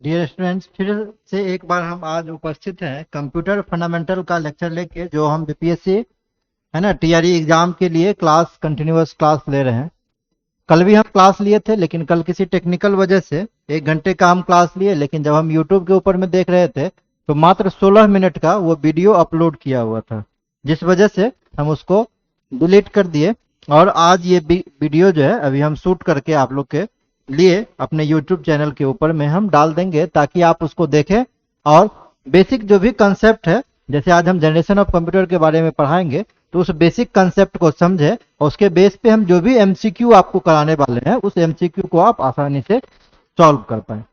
Dear students, फिर से एक बार हम आज उपस्थित हैं कंप्यूटर फंडामेंटल का लेक्चर लेके, जो हम बीपीएससी है ना टीआरई एग्जाम के लिए क्लास कंटिन्यूअस क्लास ले रहे हैं। कल भी हम क्लास लिए थे, लेकिन कल किसी टेक्निकल वजह से 1 घंटे का हम क्लास लिए, लेकिन जब हम यूट्यूब के ऊपर में देख रहे थे तो मात्र 16 मिनट का वो वीडियो अपलोड किया हुआ था, जिस वजह से हम उसको डिलीट कर दिए। और आज ये वीडियो जो है अभी हम शूट करके आप लोग के लिए अपने यूट्यूब चैनल के ऊपर में हम डाल देंगे, ताकि आप उसको देखें और बेसिक जो भी कंसेप्ट है, जैसे आज हम जनरेशन ऑफ कंप्यूटर के बारे में पढ़ाएंगे, तो उस बेसिक कंसेप्ट को समझे और उसके बेस पे हम जो भी एमसीक्यू आपको कराने वाले हैं उस एमसीक्यू को आप आसानी से सॉल्व कर पाए।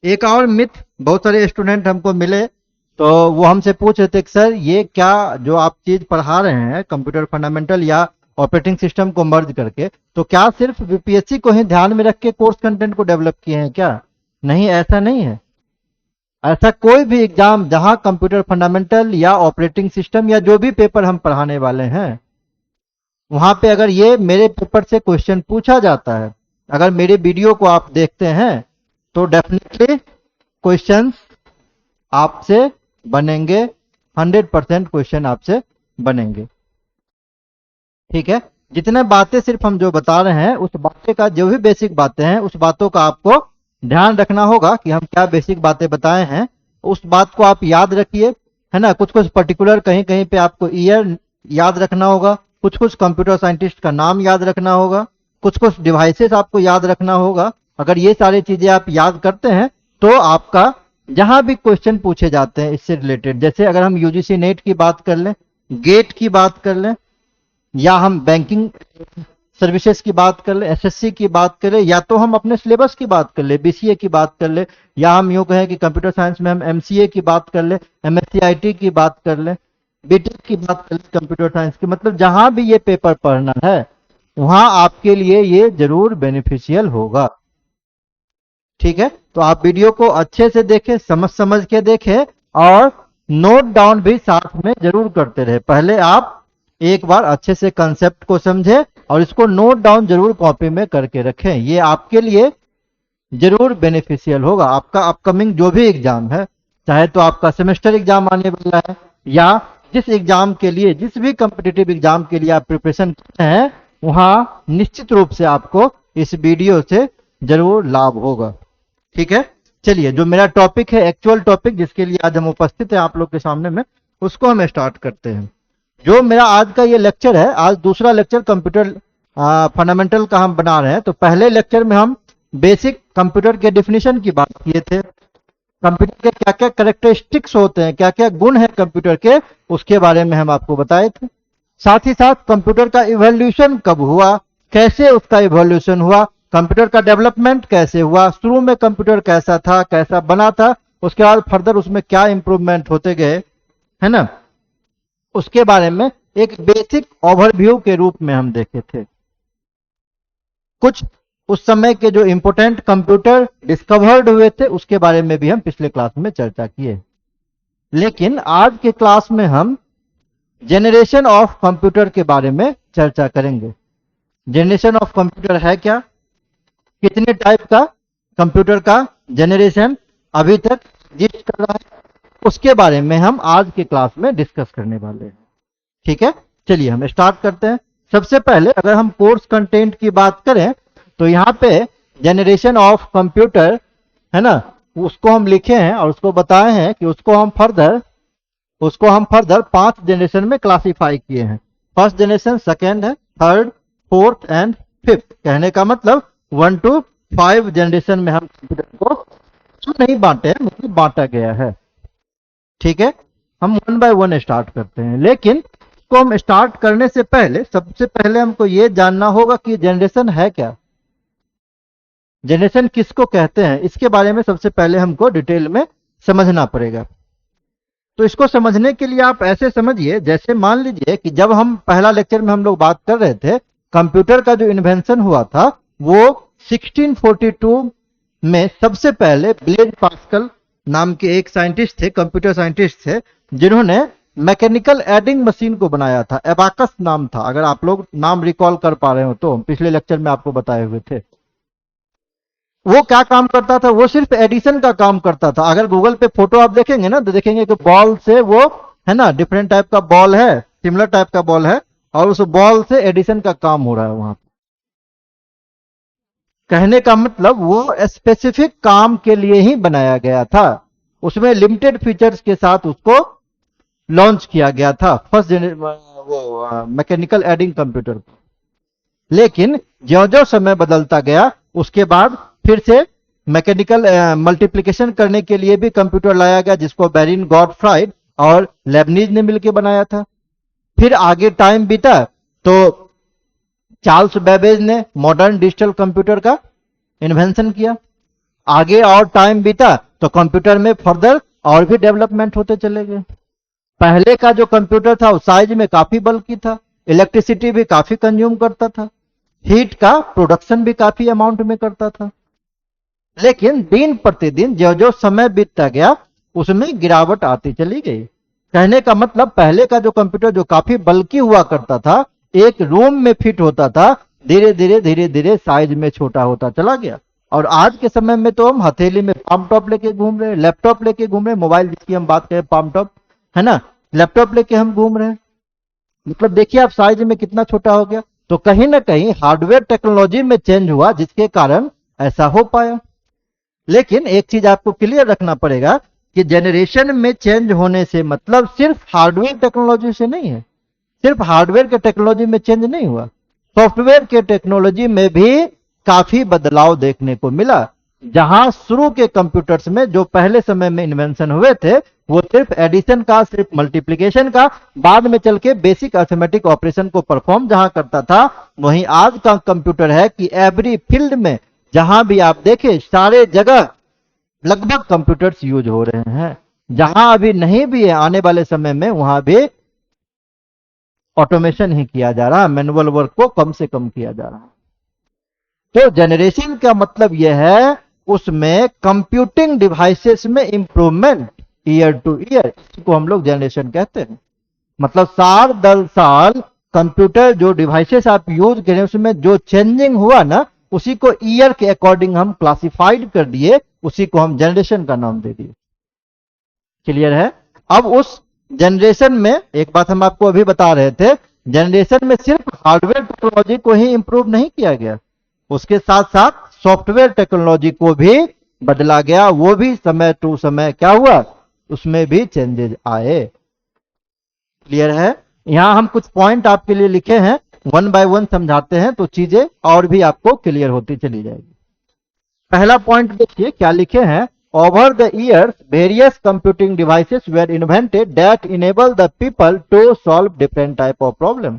एक और मिथ, बहुत सारे स्टूडेंट हमको मिले तो वो हमसे पूछ रहे थे कि सर ये क्या जो आप चीज पढ़ा रहे हैं कंप्यूटर फंडामेंटल या ऑपरेटिंग सिस्टम को मर्ज करके, तो क्या सिर्फ बीपीएससी को ही ध्यान में रख के कोर्स कंटेंट को डेवलप किए हैं क्या? नहीं, ऐसा नहीं है। ऐसा कोई भी एग्जाम जहां कंप्यूटर फंडामेंटल या ऑपरेटिंग सिस्टम या जो भी पेपर हम पढ़ाने वाले हैं, वहां पे अगर ये मेरे पेपर से क्वेश्चन पूछा जाता है, अगर मेरे वीडियो को आप देखते हैं, तो डेफिनेटली क्वेश्चंस आपसे बनेंगे। 100% क्वेश्चन आपसे बनेंगे। ठीक है। जितने बातें सिर्फ हम जो बता रहे हैं, उस बातें का जो भी बेसिक बातें हैं, उस बातों का आपको ध्यान रखना होगा कि हम क्या बेसिक बातें बताए हैं। उस बात को आप याद रखिए, है ना। कुछ कुछ पर्टिकुलर कहीं कहीं पे आपको ईयर याद रखना होगा, कुछ कुछ कंप्यूटर साइंटिस्ट का नाम याद रखना होगा, कुछ कुछ डिवाइसेस आपको याद रखना होगा। अगर ये सारी चीजें आप याद करते हैं तो आपका जहां भी क्वेश्चन पूछे जाते हैं इससे रिलेटेड, जैसे अगर हम यूजीसी नेट की बात कर लें, गेट की बात कर लें, या हम बैंकिंग सर्विसेज की बात कर ले, एसएससी की बात कर ले, या तो हम अपने सिलेबस की बात कर ले, बीसीए की बात कर ले, या हम यूं कहें कि कंप्यूटर साइंस में हम एमसीए की बात कर ले, एमएससी आईटी की बात कर ले, बीटेक की बात कर ले कंप्यूटर साइंस की, मतलब जहां भी ये पेपर पढ़ना है वहां आपके लिए ये जरूर बेनिफिशियल होगा। ठीक है। तो आप वीडियो को अच्छे से देखें, समझ समझ के देखें, और नोट डाउन भी साथ में जरूर करते रहे। पहले आप एक बार अच्छे से कंसेप्ट को समझें और इसको नोट डाउन जरूर कॉपी में करके रखें। ये आपके लिए जरूर बेनिफिशियल होगा। आपका अपकमिंग जो भी एग्जाम है, चाहे तो आपका सेमेस्टर एग्जाम आने वाला है, या जिस एग्जाम के लिए, जिस भी कॉम्पिटिटिव एग्जाम के लिए आप प्रिपरेशन कर रहे हैं, वहां निश्चित रूप से आपको इस वीडियो से जरूर लाभ होगा। ठीक है। चलिए, जो मेरा टॉपिक है, एक्चुअल टॉपिक जिसके लिए आज हम उपस्थित हैं आप लोग के सामने में, उसको हम स्टार्ट करते हैं। जो मेरा आज का ये लेक्चर है, आज दूसरा लेक्चर कंप्यूटर फंडामेंटल का हम बना रहे हैं। तो पहले लेक्चर में हम बेसिक कंप्यूटर के डिफिनीशन की बात किए थे, कंप्यूटर के क्या क्या कैरेक्टरिस्टिक्स होते हैं, क्या क्या गुण है कंप्यूटर के, उसके बारे में हम आपको बताए थे। साथ ही साथ कंप्यूटर का इवोल्यूशन कब हुआ, कैसे उसका इवोल्यूशन हुआ, कंप्यूटर का डेवलपमेंट कैसे हुआ, शुरू में कंप्यूटर कैसा था, कैसा बना था, उसके बाद फर्दर उसमें क्या इंप्रूवमेंट होते गए, है ना, उसके बारे में एक बेसिक ओवरव्यू के रूप में हम देखे थे। कुछ उस समय के जो इंपोर्टेंट कंप्यूटर डिस्कवर्ड हुए थे उसके बारे में भी हम पिछले क्लास में चर्चा किए। लेकिन आज के क्लास में हम जेनरेशन ऑफ कंप्यूटर के बारे में चर्चा करेंगे। जेनरेशन ऑफ कंप्यूटर है क्या, कितने टाइप का कंप्यूटर का जेनरेशन अभी तक एग्जिस्ट कर रहा है, उसके बारे में हम आज के क्लास में डिस्कस करने वाले हैं। ठीक है। चलिए हम स्टार्ट करते हैं। सबसे पहले अगर हम कोर्स कंटेंट की बात करें, तो यहाँ पे जनरेशन ऑफ कंप्यूटर, है ना, उसको हम लिखे हैं और उसको बताए हैं कि उसको हम फर्दर 5 जनरेशन में क्लासिफाई किए हैं। फर्स्ट जनरेशन, सेकेंड है, थर्ड, फोर्थ एंड फिफ्थ। कहने का मतलब 1 to 5 जनरेशन में हम कंप्यूटर को नहीं बांटे हैं, मतलब बांटा गया है। ठीक है। हम 1 by 1 स्टार्ट करते हैं, लेकिन इसको हम स्टार्ट करने से पहले सबसे पहले हमको ये जानना होगा कि जनरेशन है क्या, जनरेशन किसको कहते हैं, इसके बारे में सबसे पहले हमको डिटेल में समझना पड़ेगा। तो इसको समझने के लिए आप ऐसे समझिए, जैसे मान लीजिए कि जब हम पहला लेक्चर में हम लोग बात कर रहे थे, कंप्यूटर का जो इन्वेंशन हुआ था वो 1642 में सबसे पहले ब्लेज पास्कल नाम के एक साइंटिस्ट थे, कंप्यूटर साइंटिस्ट थे, जिन्होंने मैकेनिकल एडिंग मशीन को बनाया था। एबाकस नाम था, अगर आप लोग नाम रिकॉल कर पा रहे हो तो, पिछले लेक्चर में आपको बताए हुए थे। वो क्या काम करता था, वो सिर्फ एडिशन का काम करता था। अगर गूगल पे फोटो आप देखेंगे ना तो देखेंगे कि बॉल से वो, है ना, डिफरेंट टाइप का बॉल है, सिमिलर टाइप का बॉल है, और उस बॉल से एडिशन का काम हो रहा है वहां। कहने का मतलब वो स्पेसिफिक काम के लिए ही बनाया गया था, उसमें लिमिटेड फीचर्स के साथ उसको लॉन्च किया गया था, फर्स्ट वो मैकेनिकल एडिंग कंप्यूटर। लेकिन ज्यो ज्यो समय बदलता गया उसके बाद फिर से मैकेनिकल मल्टीप्लिकेशन करने के लिए भी कंप्यूटर लाया गया, जिसको बेरिन गॉटफ्राइड और लेबनीज ने मिलकर बनाया था। फिर आगे टाइम बीता तो चार्ल्स बेबेज ने मॉडर्न डिजिटल कंप्यूटर का इन्वेंशन किया। आगे और टाइम बीता तो कंप्यूटर में फर्दर और भी डेवलपमेंट होते चले गए। पहले का जो कंप्यूटर था उस साइज में काफी बल्कि था, इलेक्ट्रिसिटी भी काफी कंज्यूम करता था, हीट का प्रोडक्शन भी काफी अमाउंट में करता था। लेकिन दिन प्रतिदिन जो जो समय बीतता गया उसमें गिरावट आती चली गई। कहने का मतलब पहले का जो कंप्यूटर जो काफी बल्कि हुआ करता था, एक रूम में फिट होता था, धीरे धीरे साइज में छोटा होता चला गया। और आज के समय में तो हम हथेली में पाम टॉप लेके घूम रहे हैं, लैपटॉप लेके घूम रहे हैं, मोबाइल जिसकी हम बात करें पाम टॉप, है ना, लैपटॉप लेके हम घूम रहे हैं। मतलब देखिए आप साइज में कितना छोटा हो गया। तो कहीं ना कहीं हार्डवेयर टेक्नोलॉजी में चेंज हुआ जिसके कारण ऐसा हो पाया। लेकिन एक चीज आपको क्लियर रखना पड़ेगा कि जनरेशन में चेंज होने से मतलब सिर्फ हार्डवेयर टेक्नोलॉजी से नहीं है, सिर्फ हार्डवेयर के टेक्नोलॉजी में चेंज नहीं हुआ, सॉफ्टवेयर के टेक्नोलॉजी में भी काफी बदलाव देखने को मिला। जहां शुरू के कंप्यूटर्स में जो पहले समय में इन्वेंशन हुए थे वो सिर्फ एडिशन का, सिर्फ मल्टीप्लिकेशन का, बाद में चल के बेसिक अर्थमेटिक ऑपरेशन को परफॉर्म जहां करता था, वहीं आज का कंप्यूटर है कि एवरी फील्ड में जहां भी आप देखें सारे जगह लगभग कंप्यूटर्स यूज हो रहे हैं। जहां अभी नहीं भी है आने वाले समय में वहां भी ऑटोमेशन ही किया जा रहा है, मैनुअल वर्क को कम से कम किया जा रहा है। तो जनरेशन का मतलब यह है उसमें कंप्यूटिंग डिवाइसेस में इंप्रूवमेंट ईयर टू ईयर, इसको हम लोग जनरेशन कहते हैं। मतलब साल दर साल कंप्यूटर जो डिवाइसेस आप यूज करें उसमें जो चेंजिंग हुआ ना, उसी को ईयर के अकॉर्डिंग हम क्लासिफाइड कर दिए, उसी को हम जनरेशन का नाम दे दिए। क्लियर है? अब उस जनरेशन में एक बात हम आपको अभी बता रहे थे, जनरेशन में सिर्फ हार्डवेयर टेक्नोलॉजी को ही इंप्रूव नहीं किया गया, उसके साथ साथ सॉफ्टवेयर टेक्नोलॉजी को भी बदला गया। वो भी समय टू समय क्या हुआ, उसमें भी चेंजेस आए। क्लियर है? यहां हम कुछ पॉइंट आपके लिए लिखे हैं, वन बाय वन समझाते हैं तो चीजें और भी आपको क्लियर होती चली जाएगी। पहला पॉइंट देखिए क्या लिखे हैं, over the years various computing devices were invented that enable the people to solve different type of problem.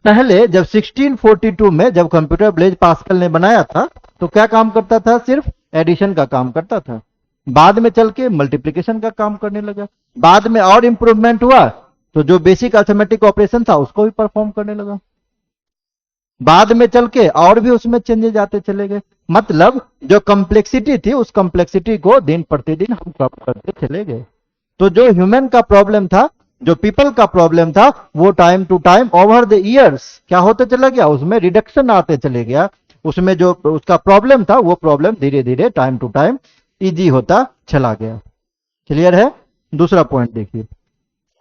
पहले जब 1642 में जब कंप्यूटर ब्लेज पास्कल ने बनाया था तो क्या काम करता था, सिर्फ एडिशन का काम करता था। बाद में चल के मल्टीप्लिकेशन का काम करने लगा, बाद में और इंप्रूवमेंट हुआ तो जो बेसिक अर्थमेटिक ऑपरेशन था उसको भी परफॉर्म करने लगा, बाद में चल के और भी उसमें चेंजेस आते चले गए। मतलब जो कॉम्प्लेक्सिटी थी उस कॉम्प्लेक्सिटी को दिन प्रतिदिन हम कम करते चले गए। तो जो ह्यूमन का प्रॉब्लम था, जो पीपल का प्रॉब्लम था, वो time to time over the years क्या होते चला गया, उसमें रिडक्शन आते चले गया। उसमें जो उसका प्रॉब्लम था वो प्रॉब्लम धीरे धीरे टाइम टू टाइम इजी होता चला गया। क्लियर है? दूसरा पॉइंट देखिए,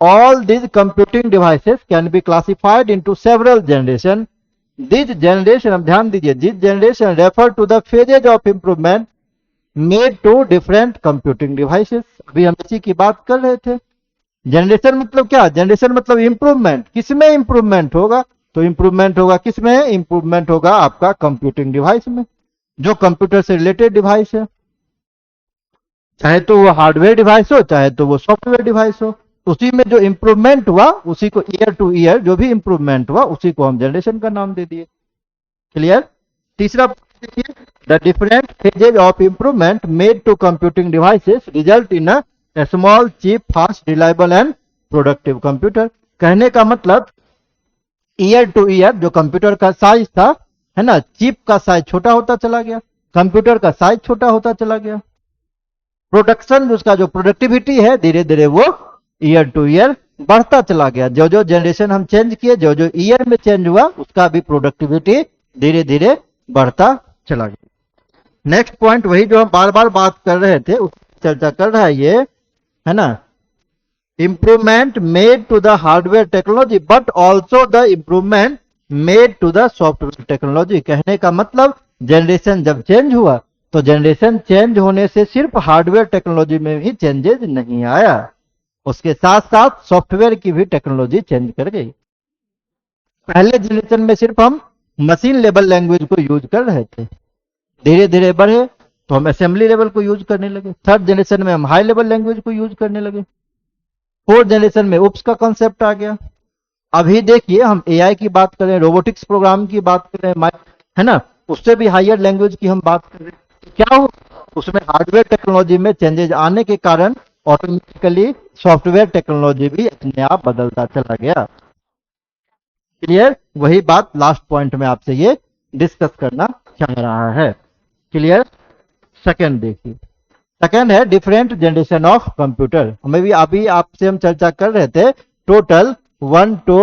all these computing devices can be classified into several generation. This generation, अब ध्यान दीजिए, this generation refer to the phases of improvement made to different computing devices. अभी हम इसी की बात कर रहे थे। जनरेशन मतलब क्या, जनरेशन मतलब इंप्रूवमेंट। किसमें इंप्रूवमेंट होगा, तो इंप्रूवमेंट होगा किसमें, इंप्रूवमेंट होगा आपका कंप्यूटिंग डिवाइस में, जो कंप्यूटर से रिलेटेड डिवाइस है, चाहे तो वो हार्डवेयर डिवाइस हो चाहे तो वो सॉफ्टवेयर डिवाइस हो। उसी में जो इंप्रूवमेंट हुआ उसी को ईयर टू ईयर जो भी इंप्रूवमेंट हुआ उसी को हम जनरेशन का नाम दे दिए। क्लियर? तीसरा देखिए, the different phases of improvement made to computing devices result in a small cheap fast reliable and productive computer. कहने का मतलब ईयर टू ईयर जो कंप्यूटर का साइज था, है ना, चिप का साइज छोटा होता चला गया, कंप्यूटर का साइज छोटा होता चला गया, प्रोडक्शन उसका जो प्रोडक्टिविटी है धीरे धीरे वो ईयर टू ईयर बढ़ता चला गया। जो जो जनरेशन हम चेंज किए, जो जो ईयर में चेंज हुआ उसका भी प्रोडक्टिविटी धीरे धीरे बढ़ता चला गया। नेक्स्ट पॉइंट वही जो हम बार बार बात कर रहे थे उस चर्चा कर रहा है ये, है ना, improvement made to the hardware technology but also the improvement made to the software technology। कहने का मतलब जनरेशन जब चेंज हुआ तो जनरेशन चेंज होने से सिर्फ हार्डवेयर टेक्नोलॉजी में ही चेंजेस नहीं आया, उसके साथ साथ सॉफ्टवेयर की भी टेक्नोलॉजी चेंज कर गई। पहले जनरेशन में सिर्फ हम मशीन लेवल लैंग्वेज को यूज कर रहे थे, धीरे धीरे बढ़े तो हम असेंबली लेवल को यूज करने लगे, थर्ड जनरेशन में हम हाई लेवल लैंग्वेज को यूज करने लगे, फोर्थ जनरेशन में उप्स का कॉन्सेप्ट आ गया। अभी देखिए हम एआई की बात करें, रोबोटिक्स प्रोग्राम की बात करें, है ना, उससे भी हायर लैंग्वेज की हम बात करें, तो क्या हो उसमें हार्डवेयर टेक्नोलॉजी में चेंजेस आने के कारण ऑटोमेटिकली सॉफ्टवेयर टेक्नोलॉजी भी अपने आप बदलता चला गया। क्लियर? वही बात लास्ट पॉइंट में आपसे ये डिस्कस करना चाह रहा है। क्लियर? सेकंड देखिए, सेकंड है डिफरेंट जनरेशन ऑफ कंप्यूटर। हमें भी अभी आपसे हम चर्चा कर रहे थे टोटल 1 to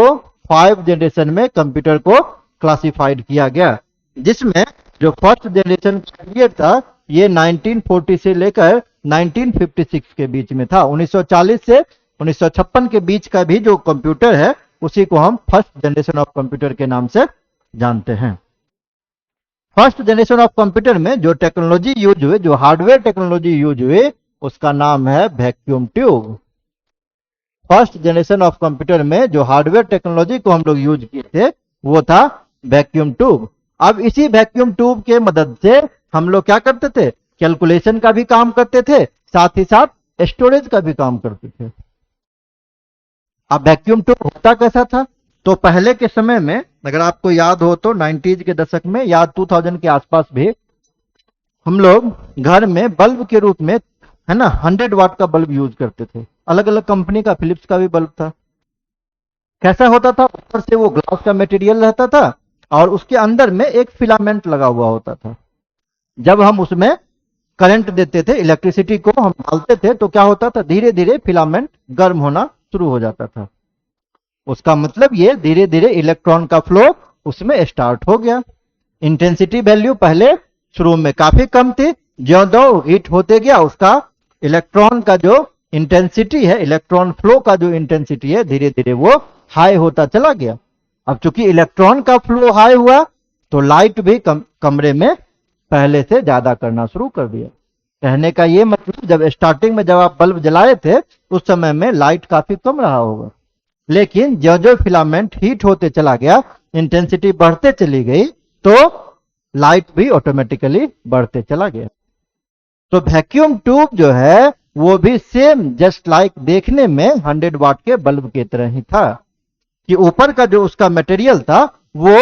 5 जनरेशन में कंप्यूटर को क्लासिफाइड किया गया, जिसमें जो फर्स्ट जनरेशन पीरियड था ये 1940 से लेकर 1956 के बीच में था। 1940 से 1956 के बीच का भी जो कंप्यूटर है उसी को हम फर्स्ट जनरेशन ऑफ कंप्यूटर के नाम से जानते हैं। फर्स्ट जनरेशन ऑफ कंप्यूटर में जो टेक्नोलॉजी यूज हुए, जो हार्डवेयर टेक्नोलॉजी यूज हुए, उसका नाम है vacuum tube. First generation of computer में जो हार्डवेयर टेक्नोलॉजी को हम लोग यूज किए थे वो था वैक्यूम ट्यूब। अब इसी वैक्यूम ट्यूब के मदद से हम लोग क्या करते थे, कैलकुलेशन का भी काम करते थे, साथ ही साथ स्टोरेज का भी काम करते थे। अब वैक्यूम ट्यूब होता कैसा था, तो पहले के समय में अगर आपको याद हो तो 90s के दशक में या 2000 के आसपास भी हम लोग घर में बल्ब के रूप में, है ना, 100 वाट का बल्ब यूज करते थे। अलग अलग कंपनी का, फिलिप्स का भी बल्ब था। कैसा होता था, ऊपर से वो ग्लास का मटेरियल रहता था और उसके अंदर में एक फिलामेंट लगा हुआ होता था। जब हम उसमें करंट देते थे, इलेक्ट्रिसिटी को हम डालते थे, तो क्या होता था, धीरे धीरे फिलामेंट गर्म होना शुरू हो जाता था। उसका मतलब ये धीरे धीरे इलेक्ट्रॉन का फ्लो उसमें स्टार्ट हो गया। इंटेंसिटी वैल्यू पहले शुरू में काफी कम थी, ज्यों हीट होते गया उसका इलेक्ट्रॉन का जो इंटेंसिटी है, इलेक्ट्रॉन फ्लो का जो इंटेंसिटी है, धीरे धीरे वो हाई होता चला गया। अब चूंकि इलेक्ट्रॉन का फ्लो हाई हुआ तो लाइट भी कमरे में पहले से ज्यादा करना शुरू कर दिया। कहने का ये मतलब जब स्टार्टिंग में जब आप बल्ब जलाए थे उस समय में लाइट काफी कम रहा होगा, लेकिन जो जो फिलामेंट हीट होते चला गया, इंटेंसिटी बढ़ते चली गई, तो लाइट भी ऑटोमेटिकली बढ़ते चला गया। तो वैक्यूम ट्यूब जो है वो भी सेम जस्ट लाइक देखने में 100 वाट के बल्ब की तरह ही था, कि ऊपर का जो उसका मटेरियल था वो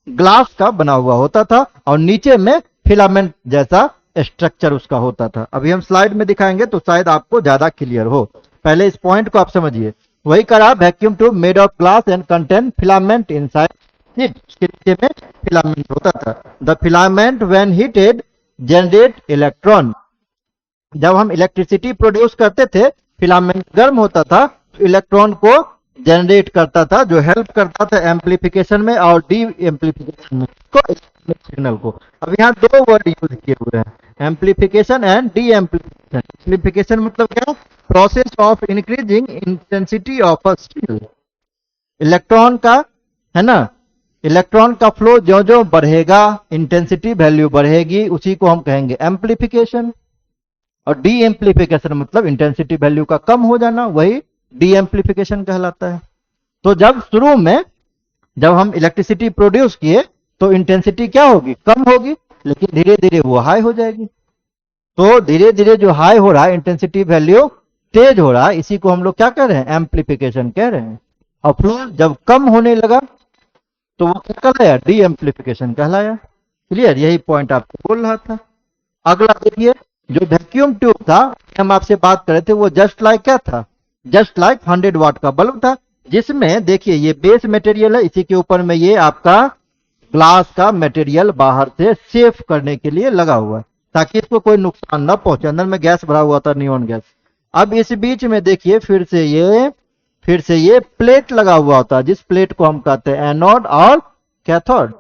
ग्लास का बना हुआ होता था और नीचे में फिलामेंट जैसा स्ट्रक्चर उसका होता था। अभी हम स्लाइड में दिखाएंगे तो शायद आपको ज्यादा क्लियर हो, पहले इस पॉइंट को आप समझिए। वही करा, vacuum tube made of glass and contain filament inside it. इसके नीचे में फिलामेंट होता था। The filament when heated generate electron. जब हम इलेक्ट्रिसिटी प्रोड्यूस करते थे, फिलामेंट गर्म होता था तो इलेक्ट्रॉन को जनरेट करता था, जो हेल्प करता था एम्प्लीफिकेशन में और डी एम्प्लीफिकेशन में सिग्नल को। अब यहाँ दो वर्ड यूज किए हुए हैं, amplification and D amplification. Amplification मतलब क्या, process of increasing intensity of a signal. Electron का, है ना, इलेक्ट्रॉन का फ्लो जो जो बढ़ेगा, इंटेंसिटी वैल्यू बढ़ेगी, उसी को हम कहेंगे एम्प्लीफिकेशन। और डी एम्प्लीफिकेशन मतलब इंटेंसिटी वैल्यू का कम हो जाना, वही डी एम्प्लीफिकेशन कहलाता है। तो जब शुरू में जब हम इलेक्ट्रिसिटी प्रोड्यूस किए तो इंटेंसिटी क्या होगी, कम होगी, लेकिन धीरे धीरे वो हाई हो जाएगी। तो धीरे धीरे जो हाई हो रहा है, इंटेंसिटी वैल्यू तेज हो रहा है, इसी को हम लोग क्या कह रहे हैं, एम्प्लीफिकेशन कह रहे हैं। और फ्लो जब कम होने लगा तो वो क्या कहलाया, डी एम्प्लीफिकेशन कहलाया। क्लियर? यही पॉइंट आपको बोल रहा था। अगला देखिए, जो वैक्यूम ट्यूब था हम आपसे बात कर रहे थे, वो जस्ट लाइक क्या था, जस्ट लाइक 100 वाट का बल्ब था, जिसमें देखिए ये बेस मटेरियल है, इसी के ऊपर में ये आपका ग्लास का मटेरियल बाहर से सेफ करने के लिए लगा हुआ है, ताकि इसको कोई नुकसान ना पहुंचे। अंदर में गैस भरा हुआ था, नियॉन गैस। अब इस बीच में देखिए फिर से ये प्लेट लगा हुआ होता है, जिस प्लेट को हम कहते हैं एनोड और कैथोड।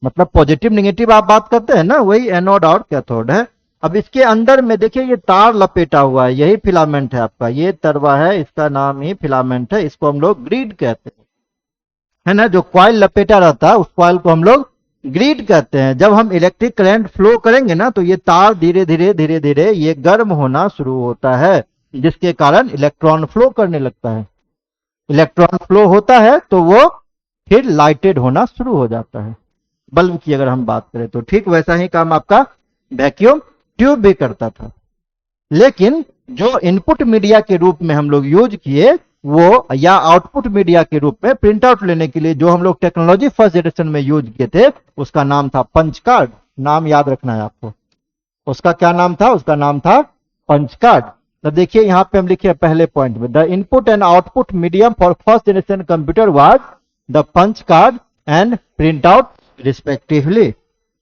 मतलब पॉजिटिव नेगेटिव आप बात करते हैं ना, वही एनोड और कैथोड है। अब इसके अंदर में देखिए ये तार लपेटा हुआ है, यही फिलामेंट है आपका, ये तरवा है, इसका नाम ही फिलामेंट है, इसको हम लोग ग्रिड कहते हैं, है ना। जो कॉइल लपेटा रहता है उस कॉइल को हम लोग ग्रिड कहते हैं। जब हम इलेक्ट्रिक करंट फ्लो करेंगे ना तो ये तार धीरे धीरे धीरे धीरे ये गर्म होना शुरू होता है, जिसके कारण इलेक्ट्रॉन फ्लो करने लगता है। इलेक्ट्रॉन फ्लो होता है तो वो फिर लाइटेड होना शुरू हो जाता है। बल्ब की अगर हम बात करें तो ठीक वैसा ही काम आपका वैक्यूम ट्यूब भी करता था। लेकिन जो इनपुट मीडिया के रूप में हम लोग यूज किए वो, या आउटपुट मीडिया के रूप में प्रिंट आउट लेने के लिए जो हम लोग टेक्नोलॉजी फर्स्ट जनरेशन में यूज किए थे, उसका नाम था पंच कार्ड। नाम याद रखना है आपको, उसका क्या नाम था, उसका नाम था पंच कार्ड। तो देखिए यहां पे हम लिखे पहले पॉइंट में, the input and output medium for first generation computer was the punch card and print out respectively.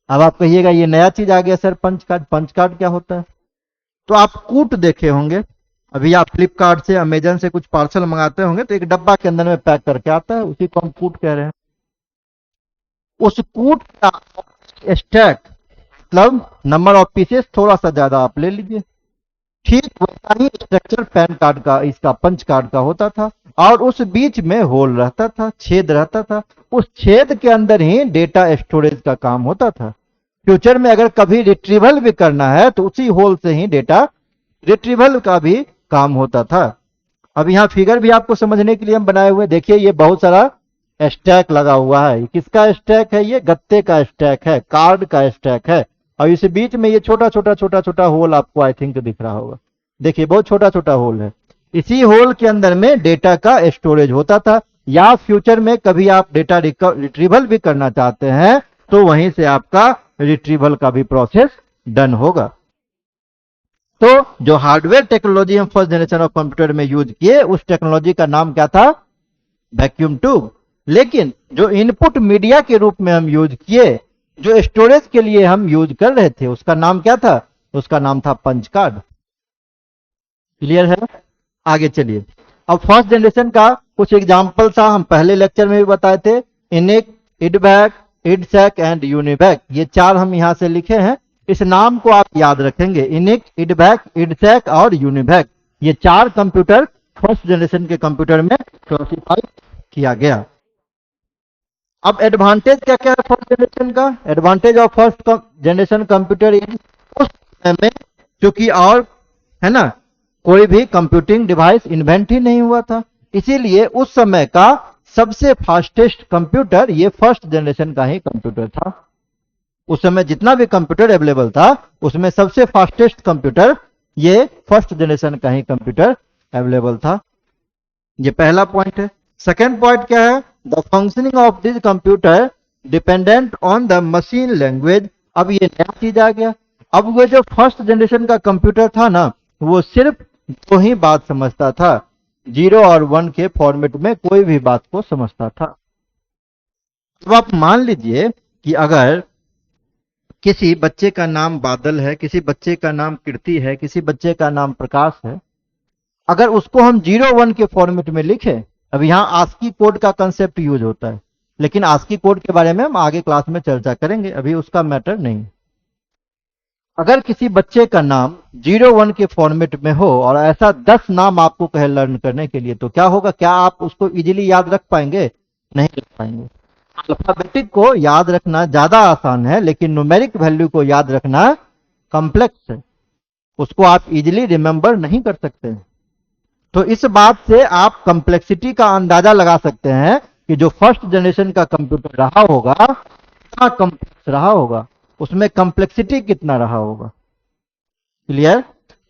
अब आप कहिएगा ये नया चीज आ गया sir punch card. Punch card क्या होता है? तो आप कूट देखे होंगे, अभी आप फ्लिपकार्ट से अमेजन से कुछ पार्सल मंगाते होंगे तो एक डब्बा के अंदर में पैक करके आता है, उसी को हम कूट कह रहे हैं। उस कूट का स्टैक मतलब नंबर ऑफ पीसेस थोड़ा सा ज्यादा आप ले लीजिए, ठीक वैसा ही स्ट्रक्चर पैन कार्ड का, इसका पंच कार्ड का होता था। और उस बीच में होल रहता था, छेद रहता था, उस छेद के अंदर ही डेटा स्टोरेज का काम होता था। फ्यूचर में अगर कभी रिट्रीवल भी करना है तो उसी होल से ही डेटा रिट्रीवल का भी काम होता था। अब यहाँ फिगर भी आपको समझने के लिए हम बनाए हुए, देखिए ये बहुत सारा स्टैक लगा हुआ है। किसका स्टैक है? ये गत्ते का स्टैक है, कार्ड का स्टैक है। और इस बीच में ये छोटा छोटा छोटा छोटा होल आपको आई थिंक दिख रहा होगा, देखिए बहुत छोटा छोटा होल है। इसी होल के अंदर में डेटा का स्टोरेज होता था। या फ्यूचर में कभी आप डेटा रिट्रीवल भी करना चाहते हैं तो वहीं से आपका रिट्रीवल का भी प्रोसेस डन होगा। तो जो हार्डवेयर टेक्नोलॉजी हम फर्स्ट जनरेशन ऑफ कंप्यूटर में यूज किए उस टेक्नोलॉजी का नाम क्या था? Vacuum tube. लेकिन जो इनपुट मीडिया के रूप में हम यूज किए, जो स्टोरेज के लिए हम यूज कर रहे थे, उसका नाम क्या था? उसका नाम था पंच कार्ड। क्लियर है? आगे चलिए। अब फर्स्ट जनरेशन का कुछ एग्जाम्पल था, हम पहले लेक्चर में भी बताए थे। इनिक, इडबैक, इडसैक एंड यूनिबैक, ये चार हम यहां से लिखे हैं। इस नाम को आप याद रखेंगे, इनिक, इडबैक, इडसैक और यूनिबैक। ये चार कंप्यूटर फर्स्ट जनरेशन के कंप्यूटर में क्लासिफाई किया गया। अब एडवांटेज क्या क्या है फर्स्ट जनरेशन का? Advantage of first generation computer इन, उस समय में क्योंकि और है ना कोई भी कंप्यूटिंग डिवाइस इन्वेंट ही नहीं हुआ था, इसीलिए उस समय का सबसे फास्टेस्ट कंप्यूटर ये फर्स्ट जनरेशन का ही कंप्यूटर था। उस समय जितना भी कंप्यूटर अवेलेबल था उसमें सबसे फास्टेस्ट कंप्यूटर ये फर्स्ट जनरेशन का ही कंप्यूटर अवेलेबल था। ये पहला पॉइंट है। सेकेंड पॉइंट क्या है? The functioning of this computer dependent on the machine language. अब ये नया चीज आ गया। अब वो जो फर्स्ट जनरेशन का कंप्यूटर था ना, वो सिर्फ दो ही बात समझता था, 0 और 1 के फॉर्मेट में कोई भी बात को समझता था। अब आप मान लीजिए कि अगर किसी बच्चे का नाम बादल है, किसी बच्चे का नाम कीर्ति है, किसी बच्चे का नाम प्रकाश है, अगर उसको हम 0-1 के फॉर्मेट में लिखें, अब यहाँ आस्की कोड का कंसेप्ट यूज होता है, लेकिन आस्की कोड के बारे में हम आगे क्लास में चर्चा करेंगे, अभी उसका मैटर नहीं। अगर किसी बच्चे का नाम 0-1 के फॉर्मेट में हो और ऐसा 10 नाम आपको कहे लर्न करने के लिए, तो क्या होगा? क्या आप उसको इजीली याद रख पाएंगे? नहीं रख पाएंगे। अल्फाबेटिक को याद रखना ज्यादा आसान है, लेकिन न्यूमेरिक वैल्यू को याद रखना कॉम्प्लेक्स है, उसको आप इजीली रिमेंबर नहीं कर सकते। तो इस बात से आप कॉम्प्लेक्सिटी का अंदाजा लगा सकते हैं कि जो फर्स्ट जनरेशन का कंप्यूटर रहा होगा कितना कॉम्प्लेक्स रहा होगा, उसमें कॉम्प्लेक्सिटी कितना रहा होगा। क्लियर?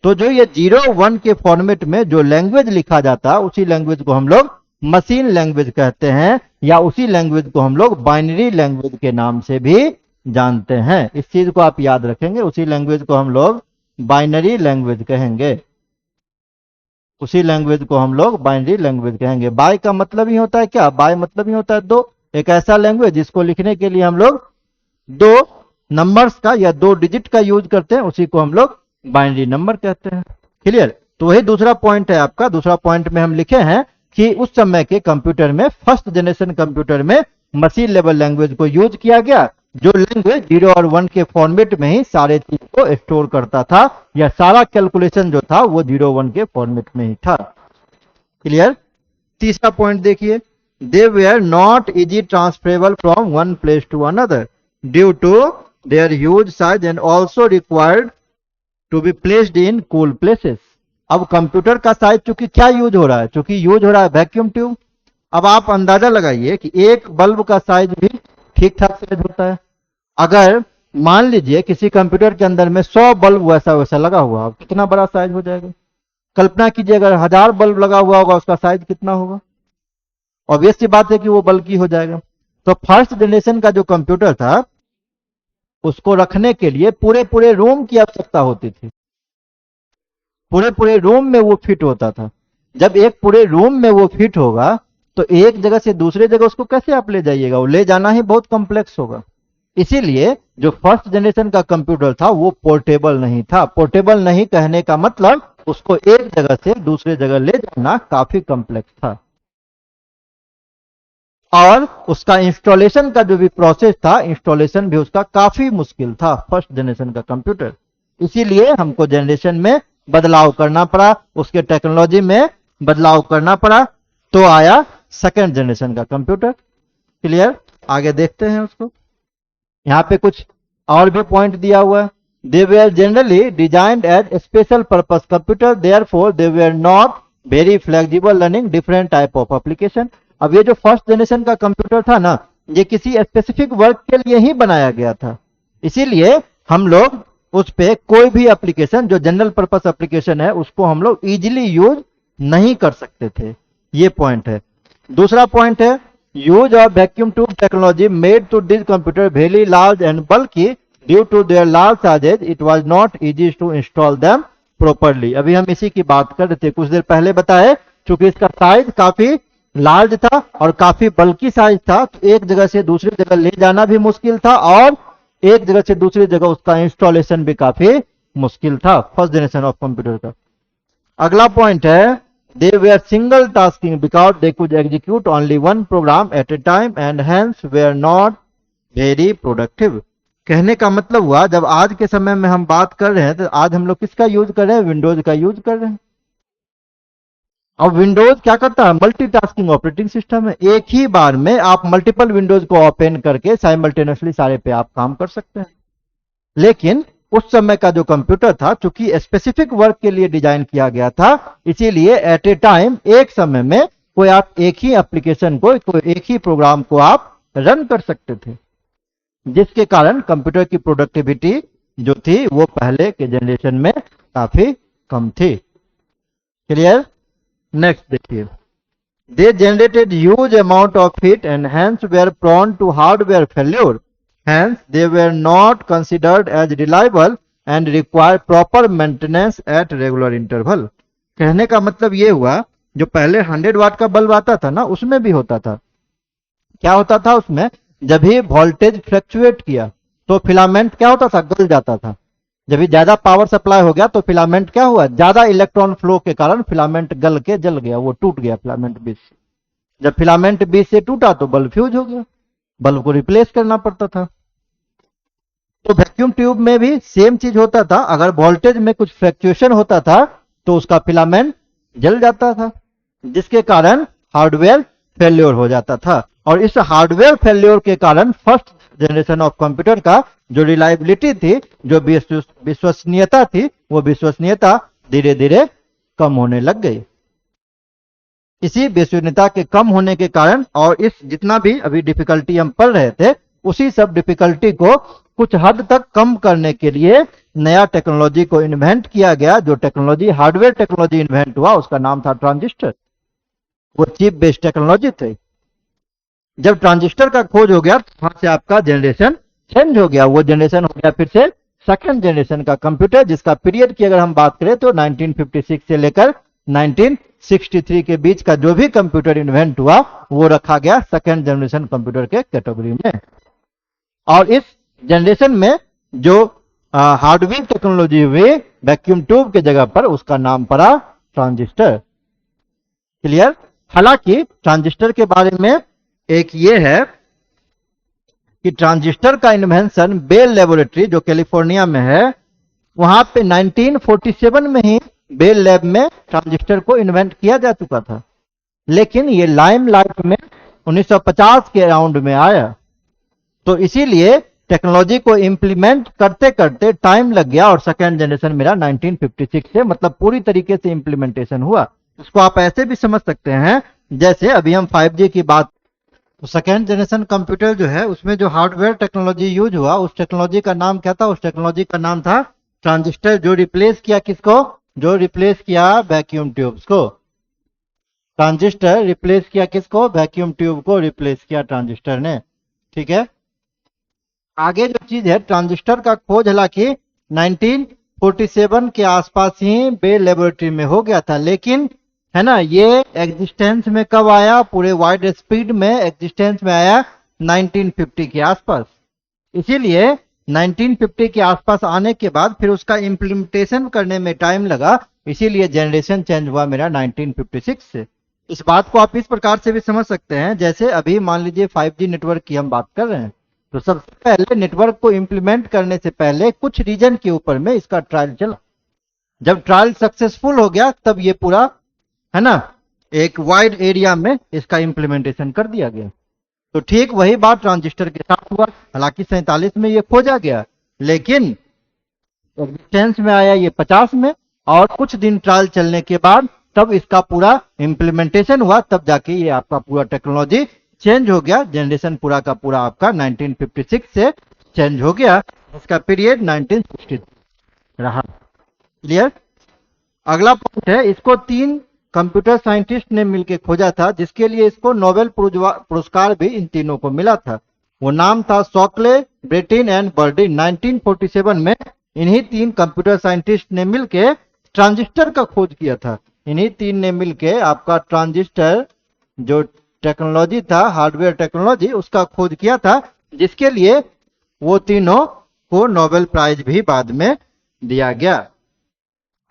तो जो ये 0-1 के फॉर्मेट में जो लैंग्वेज लिखा जाता उसी लैंग्वेज को हम लोग मशीन लैंग्वेज कहते हैं, या उसी लैंग्वेज को हम लोग बाइनरी लैंग्वेज के नाम से भी जानते हैं। इस चीज को आप याद रखेंगे, उसी लैंग्वेज को हम लोग बाइनरी लैंग्वेज कहेंगे, उसी लैंग्वेज को हम लोग बाइनरी लैंग्वेज कहेंगे। बाय का मतलब ही होता है क्या? बाय मतलब ही होता है दो। एक ऐसा लैंग्वेज जिसको लिखने के लिए हम लोग 2 नंबर्स का या 2 डिजिट का यूज करते हैं, उसी को हम लोग बाइनरी नंबर कहते हैं। क्लियर? तो वही दूसरा पॉइंट है आपका। दूसरा पॉइंट में हम लिखे हैं कि उस समय के कंप्यूटर में, फर्स्ट जनरेशन कंप्यूटर में मशीन लेवल लैंग्वेज को यूज किया गया, जो लैंग्वेज 0 और 1 के फॉर्मेट में ही सारे चीज को स्टोर करता था, या सारा कैलकुलेशन जो था वो 0 1 के फॉर्मेट में ही था। क्लियर। तीसरा पॉइंट देखिए, they were not easy transferable from one place to another due to their huge size and also required to be placed in cool places. अब कंप्यूटर का साइज चूंकि क्या यूज हो रहा है, चूंकि यूज हो रहा है वैक्यूम ट्यूब। अब आप अंदाजा लगाइए कि एक बल्ब का साइज भी ठीक ठाक साइज होता है। अगर मान लीजिए किसी कंप्यूटर के अंदर में 100 बल्ब वैसा वैसा लगा हुआ, अब कितना बड़ा साइज हो जाएगा। कल्पना कीजिए अगर 1000 बल्ब लगा हुआ होगा, उसका साइज कितना होगा। ऑब्वियस सी बात है कि वो बल्कि हो जाएगा। तो फर्स्ट जनरेशन का जो कंप्यूटर था, उसको रखने के लिए पूरे पूरे रूम की आवश्यकता होती थी, पूरे पूरे रूम में वो फिट होता था। जब एक पूरे रूम में वो फिट होगा तो एक जगह से दूसरे जगह उसको कैसे आप ले जाइएगा, वो ले जाना ही बहुत कॉम्प्लेक्स होगा। इसीलिए जो फर्स्ट जनरेशन का कंप्यूटर था वो पोर्टेबल नहीं था। पोर्टेबल नहीं कहने का मतलब उसको एक जगह से दूसरे जगह ले जाना काफी कॉम्प्लेक्स था, और उसका इंस्टॉलेशन का जो भी प्रोसेस था, इंस्टॉलेशन भी उसका काफी मुश्किल था फर्स्ट जनरेशन का कंप्यूटर। इसीलिए हमको जनरेशन में बदलाव करना पड़ा, उसके टेक्नोलॉजी में बदलाव करना पड़ा, तो आया सेकेंड जनरेशन का कंप्यूटर। क्लियर। आगे देखते हैं उसको। यहां पे कुछ और भी पॉइंट दिया हुआ है। They were generally designed as special purpose computer, therefore they were not very flexible running different type of application. अब ये जो फर्स्ट जनरेशन का कंप्यूटर था ना, ये किसी स्पेसिफिक वर्क के लिए ही बनाया गया था। इसीलिए हम लोग उस पे कोई भी एप्लीकेशन जो जनरल पर्पस एप्लीकेशन है उसको हम लोग इजीली यूज नहीं कर सकते थे। ये पॉइंट है। दूसरा पॉइंट है, use of vacuum tube technology made to this computer very large and bulky due to their large sizes it was not easy to install them properly. अभी हम इसी की बात कर रहे थे कुछ देर पहले, बताए चूंकि इसका साइज काफी लार्ज था और काफी बल्कि साइज था, तो एक जगह से दूसरी जगह ले जाना भी मुश्किल था, और एक जगह से दूसरी जगह उसका इंस्टॉलेशन भी काफी मुश्किल था फर्स्ट जनरेशन ऑफ कंप्यूटर का। अगला पॉइंट है, they were single tasking because they could execute only one program at a time and hence were not very productive। कहने का मतलब हुआ, जब आज के समय में हम बात कर रहे हैं तो आज हम लोग किसका यूज कर रहे हैं, विंडोज का यूज कर रहे हैं। अब विंडोज क्या करता है, मल्टीटास्किंग ऑपरेटिंग सिस्टम है। एक ही बार में आप मल्टीपल विंडोज को ओपन करके साइमल्टेनियसली सारे पे आप काम कर सकते हैं। लेकिन उस समय का जो कंप्यूटर था, चूंकि स्पेसिफिक वर्क के लिए डिजाइन किया गया था, इसीलिए एट ए टाइम एक समय में कोई आप एक ही एप्लीकेशन को, कोई एक ही प्रोग्राम को आप रन कर सकते थे, जिसके कारण कंप्यूटर की प्रोडक्टिविटी जो थी वो पहले के जनरेशन में काफी कम थी। क्लियर। नेक्स्ट देखिए, they generated huge amount of heat and hence were prone to hardware failure, hence they were not considered as reliable and require proper maintenance at regular interval। कहने का मतलब ये हुआ, जो पहले 100 वाट का बल्ब आता था ना, उसमें भी होता था, क्या होता था उसमें, जब भी वोल्टेज फ्लक्चुएट किया तो फिलामेंट क्या होता था, गल जाता था। जब भी ज्यादा पावर सप्लाई हो गया तो फिलामेंट क्या हुआ, ज्यादा इलेक्ट्रॉन फ्लो के कारण फिलामेंट गल के जल गया, वो टूट गया फिलामेंट बीच से। जब फिलामेंट बीच से टूटा तो बल्ब फ्यूज हो गया, बल्ब को रिप्लेस करना पड़ता था। तो वैक्यूम ट्यूब में भी सेम चीज होता था, अगर वोल्टेज में कुछ फ्लक्चुएशन होता था तो उसका फिलामेंट जल जाता था, जिसके कारण हार्डवेयर फेल्योर हो जाता था। और इस हार्डवेयर फेल्योर के कारण फर्स्ट जनरेशन ऑफ कंप्यूटर का जो रिलायबिलिटी थी, जो विश्वसनीयता थी, वो विश्वसनीयता धीरे धीरे कम होने लग गई। इसी विश्वसनीयता के कम होने के कारण, और इस जितना भी अभी डिफिकल्टी हम पढ़ रहे थे, उसी सब डिफिकल्टी को कुछ हद तक कम करने के लिए नया टेक्नोलॉजी को इन्वेंट किया गया। जो टेक्नोलॉजी, हार्डवेयर टेक्नोलॉजी इन्वेंट हुआ, उसका नाम था ट्रांजिस्टर। वो चिप बेस्ड टेक्नोलॉजी थे। जब ट्रांजिस्टर का खोज हो गया, वहां से आपका जनरेशन चेंज हो गया। वो जनरेशन हो गया फिर से सेकंड जनरेशन का कंप्यूटर, जिसका पीरियड की अगर हम बात करें तो 1956 से लेकर 1963 के बीच का जो भी कंप्यूटर इन्वेंट हुआ, वो रखा गया सेकंड जनरेशन कंप्यूटर के कैटेगरी में। और इस जनरेशन में जो हार्डवेयर टेक्नोलॉजी हुई वैक्यूम ट्यूब के जगह पर, उसका नाम पड़ा ट्रांजिस्टर। क्लियर। हालांकि ट्रांजिस्टर के बारे में एक ये है कि ट्रांजिस्टर का इन्वेंशन बेल लेबोरेटरी जो कैलिफोर्निया में है, वहां पे 1947 में ही बेल लैब में ट्रांजिस्टर को इन्वेंट किया जा चुका था, लेकिन ये लाइमलाइट में 1950 के अराउंड में आया। तो इसीलिए टेक्नोलॉजी को इंप्लीमेंट करते करते टाइम लग गया और सेकेंड जनरेशन मेरा 1956 से मतलब पूरी तरीके से इंप्लीमेंटेशन हुआ। इसको आप ऐसे भी समझ सकते हैं जैसे अभी हम 5G की बात, तो सेकेंड जनरेशन कंप्यूटर जो है उसमें जो हार्डवेयर टेक्नोलॉजी यूज हुआ उस टेक्नोलॉजी का नाम क्या था? उस टेक्नोलॉजी का नाम था ट्रांजिस्टर। जो रिप्लेस किया किसको? जो रिप्लेस किया वैक्यूम ट्यूब्स को। ट्रांजिस्टर रिप्लेस किया किसको? वैक्यूम ट्यूब को रिप्लेस किया ट्रांजिस्टर ने। ठीक है, आगे जो चीज है ट्रांजिस्टर का खोज हालांकि 1947 के आसपास ही बेल लेबोरेटरी में हो गया था, लेकिन है ना ये एग्जिस्टेंस में कब आया? पूरे वाइड स्पीड में एग्जिस्टेंस में आया 1950 के आसपास। इसीलिए 1950 के आसपास आने के बाद फिर उसका इम्प्लीमेंटेशन करने में टाइम लगा, इसीलिए जनरेशन चेंज हुआ मेरा 1956 से। इस बात को आप इस प्रकार से भी समझ सकते हैं जैसे अभी मान लीजिए 5G नेटवर्क की हम बात कर रहे हैं, तो सबसे पहले नेटवर्क को इंप्लीमेंट करने से पहले कुछ रीजन के ऊपर में इसका ट्रायल चला। जब ट्रायल सक्सेसफुल हो गया तब ये पूरा है ना एक वाइड एरिया में इसका इंप्लीमेंटेशन कर दिया गया। तो ठीक वही बात ट्रांजिस्टर के साथ हुआ। हालांकि 47 में ये खोजा गया, लेकिन एग्जिस्टेंस में आया ये 50 में, और कुछ दिन ट्रायल चलने के बाद तब इसका पूरा इंप्लीमेंटेशन हुआ, तब जाके ये आपका पूरा टेक्नोलॉजी चेंज हो गया। जनरेशन पूरा का पूरा आपका 1956 से चेंज हो गया, इसका पीरियड 1960 रहा। क्लियर? अगला पॉइंट है, इसको 3 कंप्यूटर साइंटिस्ट ने मिलकर खोजा था, जिसके लिए इसको नोबेल पुरस्कार भी इन तीनों को मिला था। वो नाम था शॉकले, ब्रेटिन एंड बर्डिन। 1947 में इन्हीं 3 कंप्यूटर साइंटिस्ट ने मिलकर ट्रांजिस्टर का खोज किया था। इन्हीं 3 ने मिलकर आपका ट्रांजिस्टर जो टेक्नोलॉजी था, हार्डवेयर टेक्नोलॉजी, उसका खोज किया था, जिसके लिए वो तीनों को नोबेल प्राइज भी बाद में दिया गया।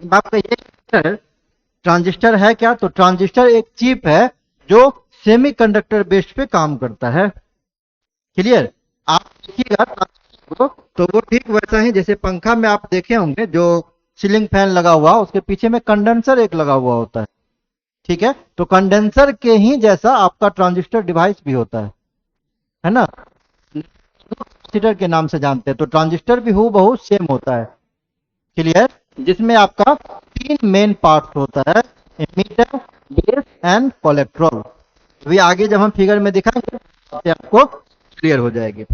आप कहिए ट्रांजिस्टर है क्या? तो ट्रांजिस्टर एक चिप है जो सेमीकंडक्टर बेस्ड पे काम करता है। क्लियर? आप देखिएगा तो वो ठीक वैसा ही जैसे पंखा में आप देखे होंगे जो सीलिंग फैन लगा हुआ उसके पीछे में कंडेंसर एक लगा हुआ होता है। ठीक है, तो कंडेंसर के ही जैसा आपका ट्रांजिस्टर डिवाइस भी होता है ना, कैपेसिटर के नाम से जानते हैं। तो ट्रांजिस्टर भी हूबहू सेम होता है। क्लियर? जिसमें आपका 3 मेन पार्ट होता है, एमीटर, बेस एंड कोलेक्ट्रॉल। अभी आगे जब हम फिगर में दिखाएंगे तो आपको क्लियर हो जाएगी।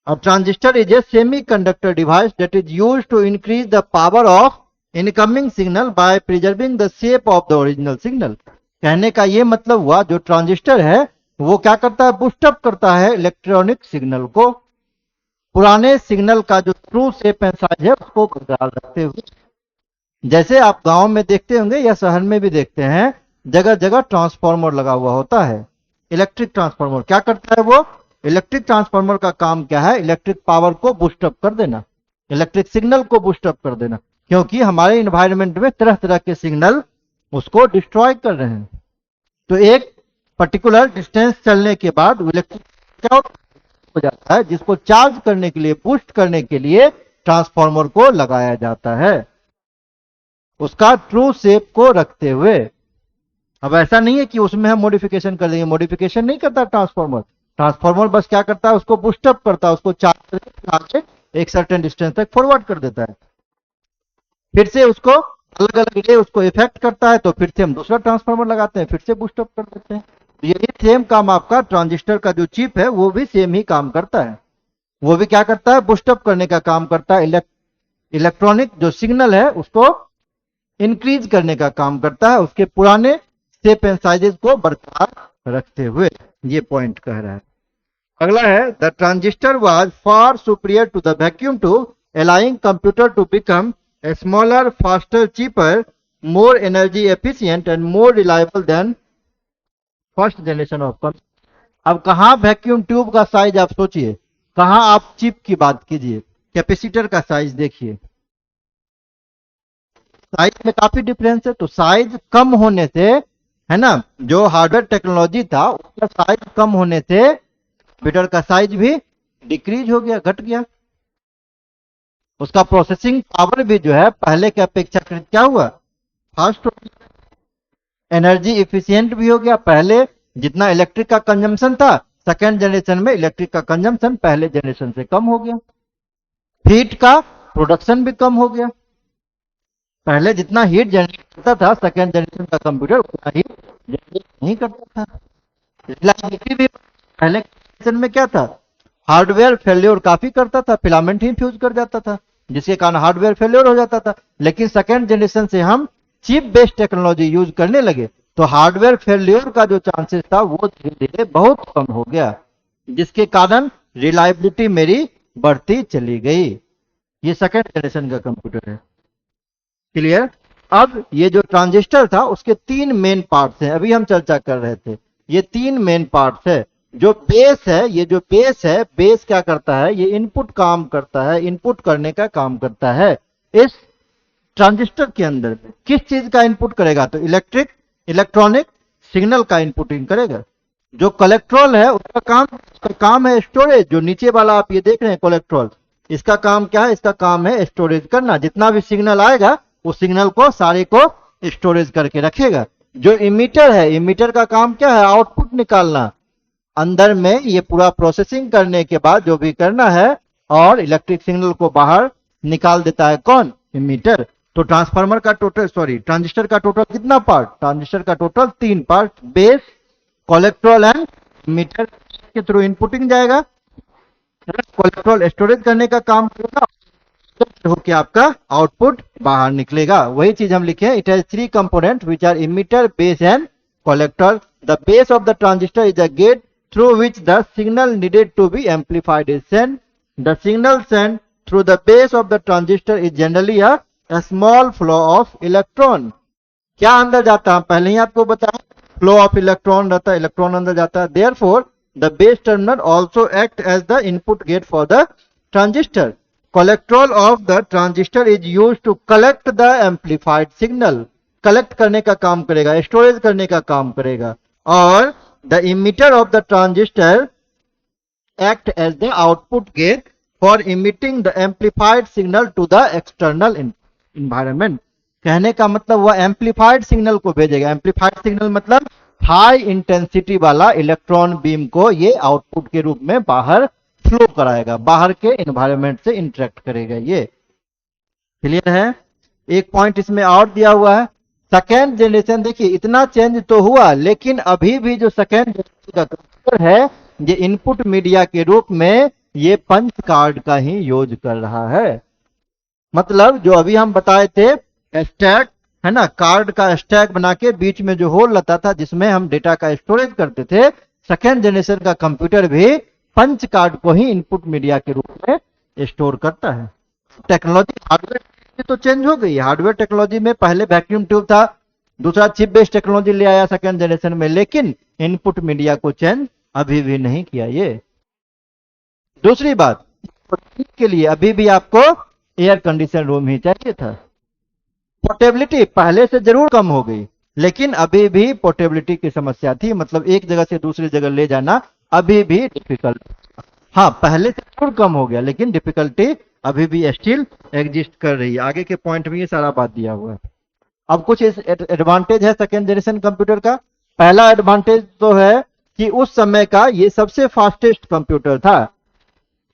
अब transistor is a semi conductor device that is used to increase the power of incoming signal by preserving the shape of the original signal. कहने का ये मतलब हुआ जो ट्रांजिस्टर है वो क्या करता है? बूस्टअप करता है इलेक्ट्रॉनिक सिग्नल को, पुराने सिग्नल का जो ट्रू शेप एंड साइज है उसको बरकरार रखते हुए। जैसे आप गांव में देखते होंगे या शहर में भी देखते हैं, जगह जगह ट्रांसफार्मर लगा हुआ होता है, इलेक्ट्रिक ट्रांसफार्मर। क्या करता है वो? इलेक्ट्रिक ट्रांसफार्मर का काम क्या है? इलेक्ट्रिक पावर को बूस्टअप कर देना, इलेक्ट्रिक सिग्नल को बूस्टअप कर देना, क्योंकि हमारे इन्वायरमेंट में तरह तरह के सिग्नल उसको डिस्ट्रॉय कर रहे हैं। तो एक पर्टिकुलर डिस्टेंस चलने के बाद इलेक्ट्रिक हो जाता है, जिसको चार्ज करने के लिए, बूस्ट करने के लिए ट्रांसफार्मर को लगाया जाता है, उसका ट्रू शेप को रखते हुए। अब ऐसा नहीं है कि उसमें हम मॉडिफिकेशन कर देंगे, मॉडिफिकेशन नहीं करता ट्रांसफार्मर। ट्रांसफार्मर बस क्या करता है? उसको बूस्टअप करता है, उसको चार्ज करके एक सर्टेन डिस्टेंस तक फॉरवर्ड कर देता है, फिर से उसको अलग अलग रे उसको इफेक्ट करता है, तो फिर से हम दूसरा ट्रांसफार्मर लगाते हैं, फिर से बूस्टअप कर देते हैं। यही सेम काम आपका ट्रांजिस्टर का जो चिप है वो भी सेम ही काम करता है। वो भी क्या करता है? बूस्टअप करने का काम करता है, इलेक्ट्रॉनिक जो सिग्नल है उसको इंक्रीज करने का काम करता है, उसके पुराने शेप एंड साइजेस को बरकरार रखते हुए। ये पॉइंट कह रहा है। अगला है, the transistor was far superior to the vacuum tube, allowing computer to become a smaller, faster, cheaper, more energy efficient and more reliable than first generation of computer। अब कहां वैक्यूम ट्यूब का size आप सोचिए, कहां आप chip की बात कीजिए, कैपेसिटर का साइज देखिए, साइज में काफी डिफरेंस है। तो साइज कम होने से है ना, जो हार्डवेयर टेक्नोलॉजी था उसका साइज कम होने से कंप्यूटर का साइज भी डिक्रीज हो गया, घट गया। उसका प्रोसेसिंग पावर भी जो है पहले के अपेक्षाकृत क्या हुआ, फास्ट हो गया। एनर्जी इफिशियंट भी हो गया। पहले जितना इलेक्ट्रिक का कंजम्पशन था, सेकेंड जनरेशन में इलेक्ट्रिक का कंजम्पशन पहले जनरेशन से कम हो गया। हीट का प्रोडक्शन भी कम हो गया। पहले जितना हीट जनरेट करता था सेकेंड जनरेशन का कंप्यूटर उतना हीट जनरेट नहीं करता था। रिलायबिलिटी भी पहले जनरेशन में क्या था, हार्डवेयर फेल्योर काफी करता था, फिलामेंट ही फ्यूज कर जाता था, जिसके कारण हार्डवेयर फेल्योर हो जाता था। लेकिन सेकेंड जनरेशन से हम चिप बेस्ड टेक्नोलॉजी यूज करने लगे तो हार्डवेयर फेल्योर का जो चांसेस था वो धीरे धीरे बहुत कम हो गया, जिसके कारण रिलायबिलिटी मेरी बढ़ती चली गई। ये सेकेंड जनरेशन का कंप्यूटर है। क्लियर। अब ये जो ट्रांजिस्टर था उसके तीन मेन पार्ट्स हैं, अभी हम चर्चा कर रहे थे। ये तीन मेन पार्ट्स है। जो बेस है, ये जो बेस है, बेस क्या करता है, ये इनपुट काम करता है, इनपुट करने का काम करता है। इस ट्रांजिस्टर के अंदर में किस चीज का इनपुट करेगा, तो इलेक्ट्रॉनिक सिग्नल का इनपुटिंग करेगा। जो कोलेक्ट्रॉल है उसका काम है स्टोरेज। जो नीचे वाला आप ये देख रहे हैं कोलेक्ट्रॉल, इसका काम क्या है, इसका काम है स्टोरेज करना। जितना भी सिग्नल आएगा उस सिग्नल को सारे को स्टोरेज करके रखेगा। जो इमीटर है, इमीटर का काम क्या है, आउटपुट निकालना। अंदर में ये पूरा प्रोसेसिंग करने के बाद जो भी करना है और इलेक्ट्रिक सिग्नल को बाहर निकाल देता है कौन, इमीटर। तो ट्रांजिस्टर का टोटल कितना पार्ट, ट्रांजिस्टर का टोटल तीन पार्ट, बेस, कोलेक्ट्रॉल एंड इमीटर के थ्रू इनपुटिंग जाएगा। कोलेक्ट्रॉल स्टोरेज करने का काम करेगा, होके आपका आउटपुट बाहर निकलेगा। वही चीज हम लिखे, it has three component which are emitter, base and collector. The base of the transistor is a gate through which the signal needed to be amplified is sent. The signal sent through the base of the transistor is generally a small flow of electron. क्या अंदर जाता है, पहले ही आपको बताया, flow of electron रहता है, electron अंदर जाता है। Therefore, the base terminal also act as the input gate for the transistor. Colectrol of the transistor is used to collect the amplified signal. Collect करने का काम करेगा, स्टोरेज करने का काम करेगा। और the emitter of the transistor act as the output gate for emitting the amplified signal to the external environment. कहने का मतलब वह एम्पलीफाइड सिग्नल को भेजेगा। एम्पलीफाइड सिग्नल मतलब हाई इंटेंसिटी वाला इलेक्ट्रॉन बीम को ये आउटपुट के रूप में बाहर फ्लो कराएगा, बाहर के इन्वायरमेंट से इंटरेक्ट करेगा। ये क्लियर है। एक पॉइंट इसमें और दिया हुआ है, सेकेंड जनरेशन। देखिए इतना चेंज तो हुआ, लेकिन अभी भी जो सेकेंड जनरेशन का कंप्यूटर है ये इनपुट मीडिया के रूप में ये पंच कार्ड का ही यूज कर रहा है। मतलब जो अभी हम बताए थे स्टैक है ना, कार्ड का स्टैक बना के बीच में जो होल रहता था जिसमें हम डेटा का स्टोरेज करते थे, सेकेंड जनरेशन का कंप्यूटर भी पंच कार्ड को ही इनपुट मीडिया के रूप में स्टोर करता है। टेक्नोलॉजी हार्डवेयर तो चेंज हो गई। हार्डवेयर टेक्नोलॉजी में पहले वैक्यूम ट्यूब था, दूसरा चिप बेस्ड टेक्नोलॉजी ले आया सेकेंड जनरेशन में, लेकिन इनपुट मीडिया को चेंज अभी भी नहीं किया। ये दूसरी बात, के लिए अभी भी आपको एयर कंडीशन रूम ही चाहिए था। पोर्टेबिलिटी पहले से जरूर कम हो गई, लेकिन अभी भी पोर्टेबिलिटी की समस्या थी। मतलब एक जगह से दूसरी जगह ले जाना अभी भी डिफिकल्ट। हाँ, पहले से जरूर कम हो गया, लेकिन डिफिकल्टी अभी भी स्टिल एग्जिस्ट कर रही है। आगे के पॉइंट में ये सारा बात दिया हुआ है। अब कुछ एडवांटेज है सेकेंड जनरेशन कंप्यूटर का। पहला एडवांटेज तो है कि उस समय का ये सबसे फास्टेस्ट कंप्यूटर था।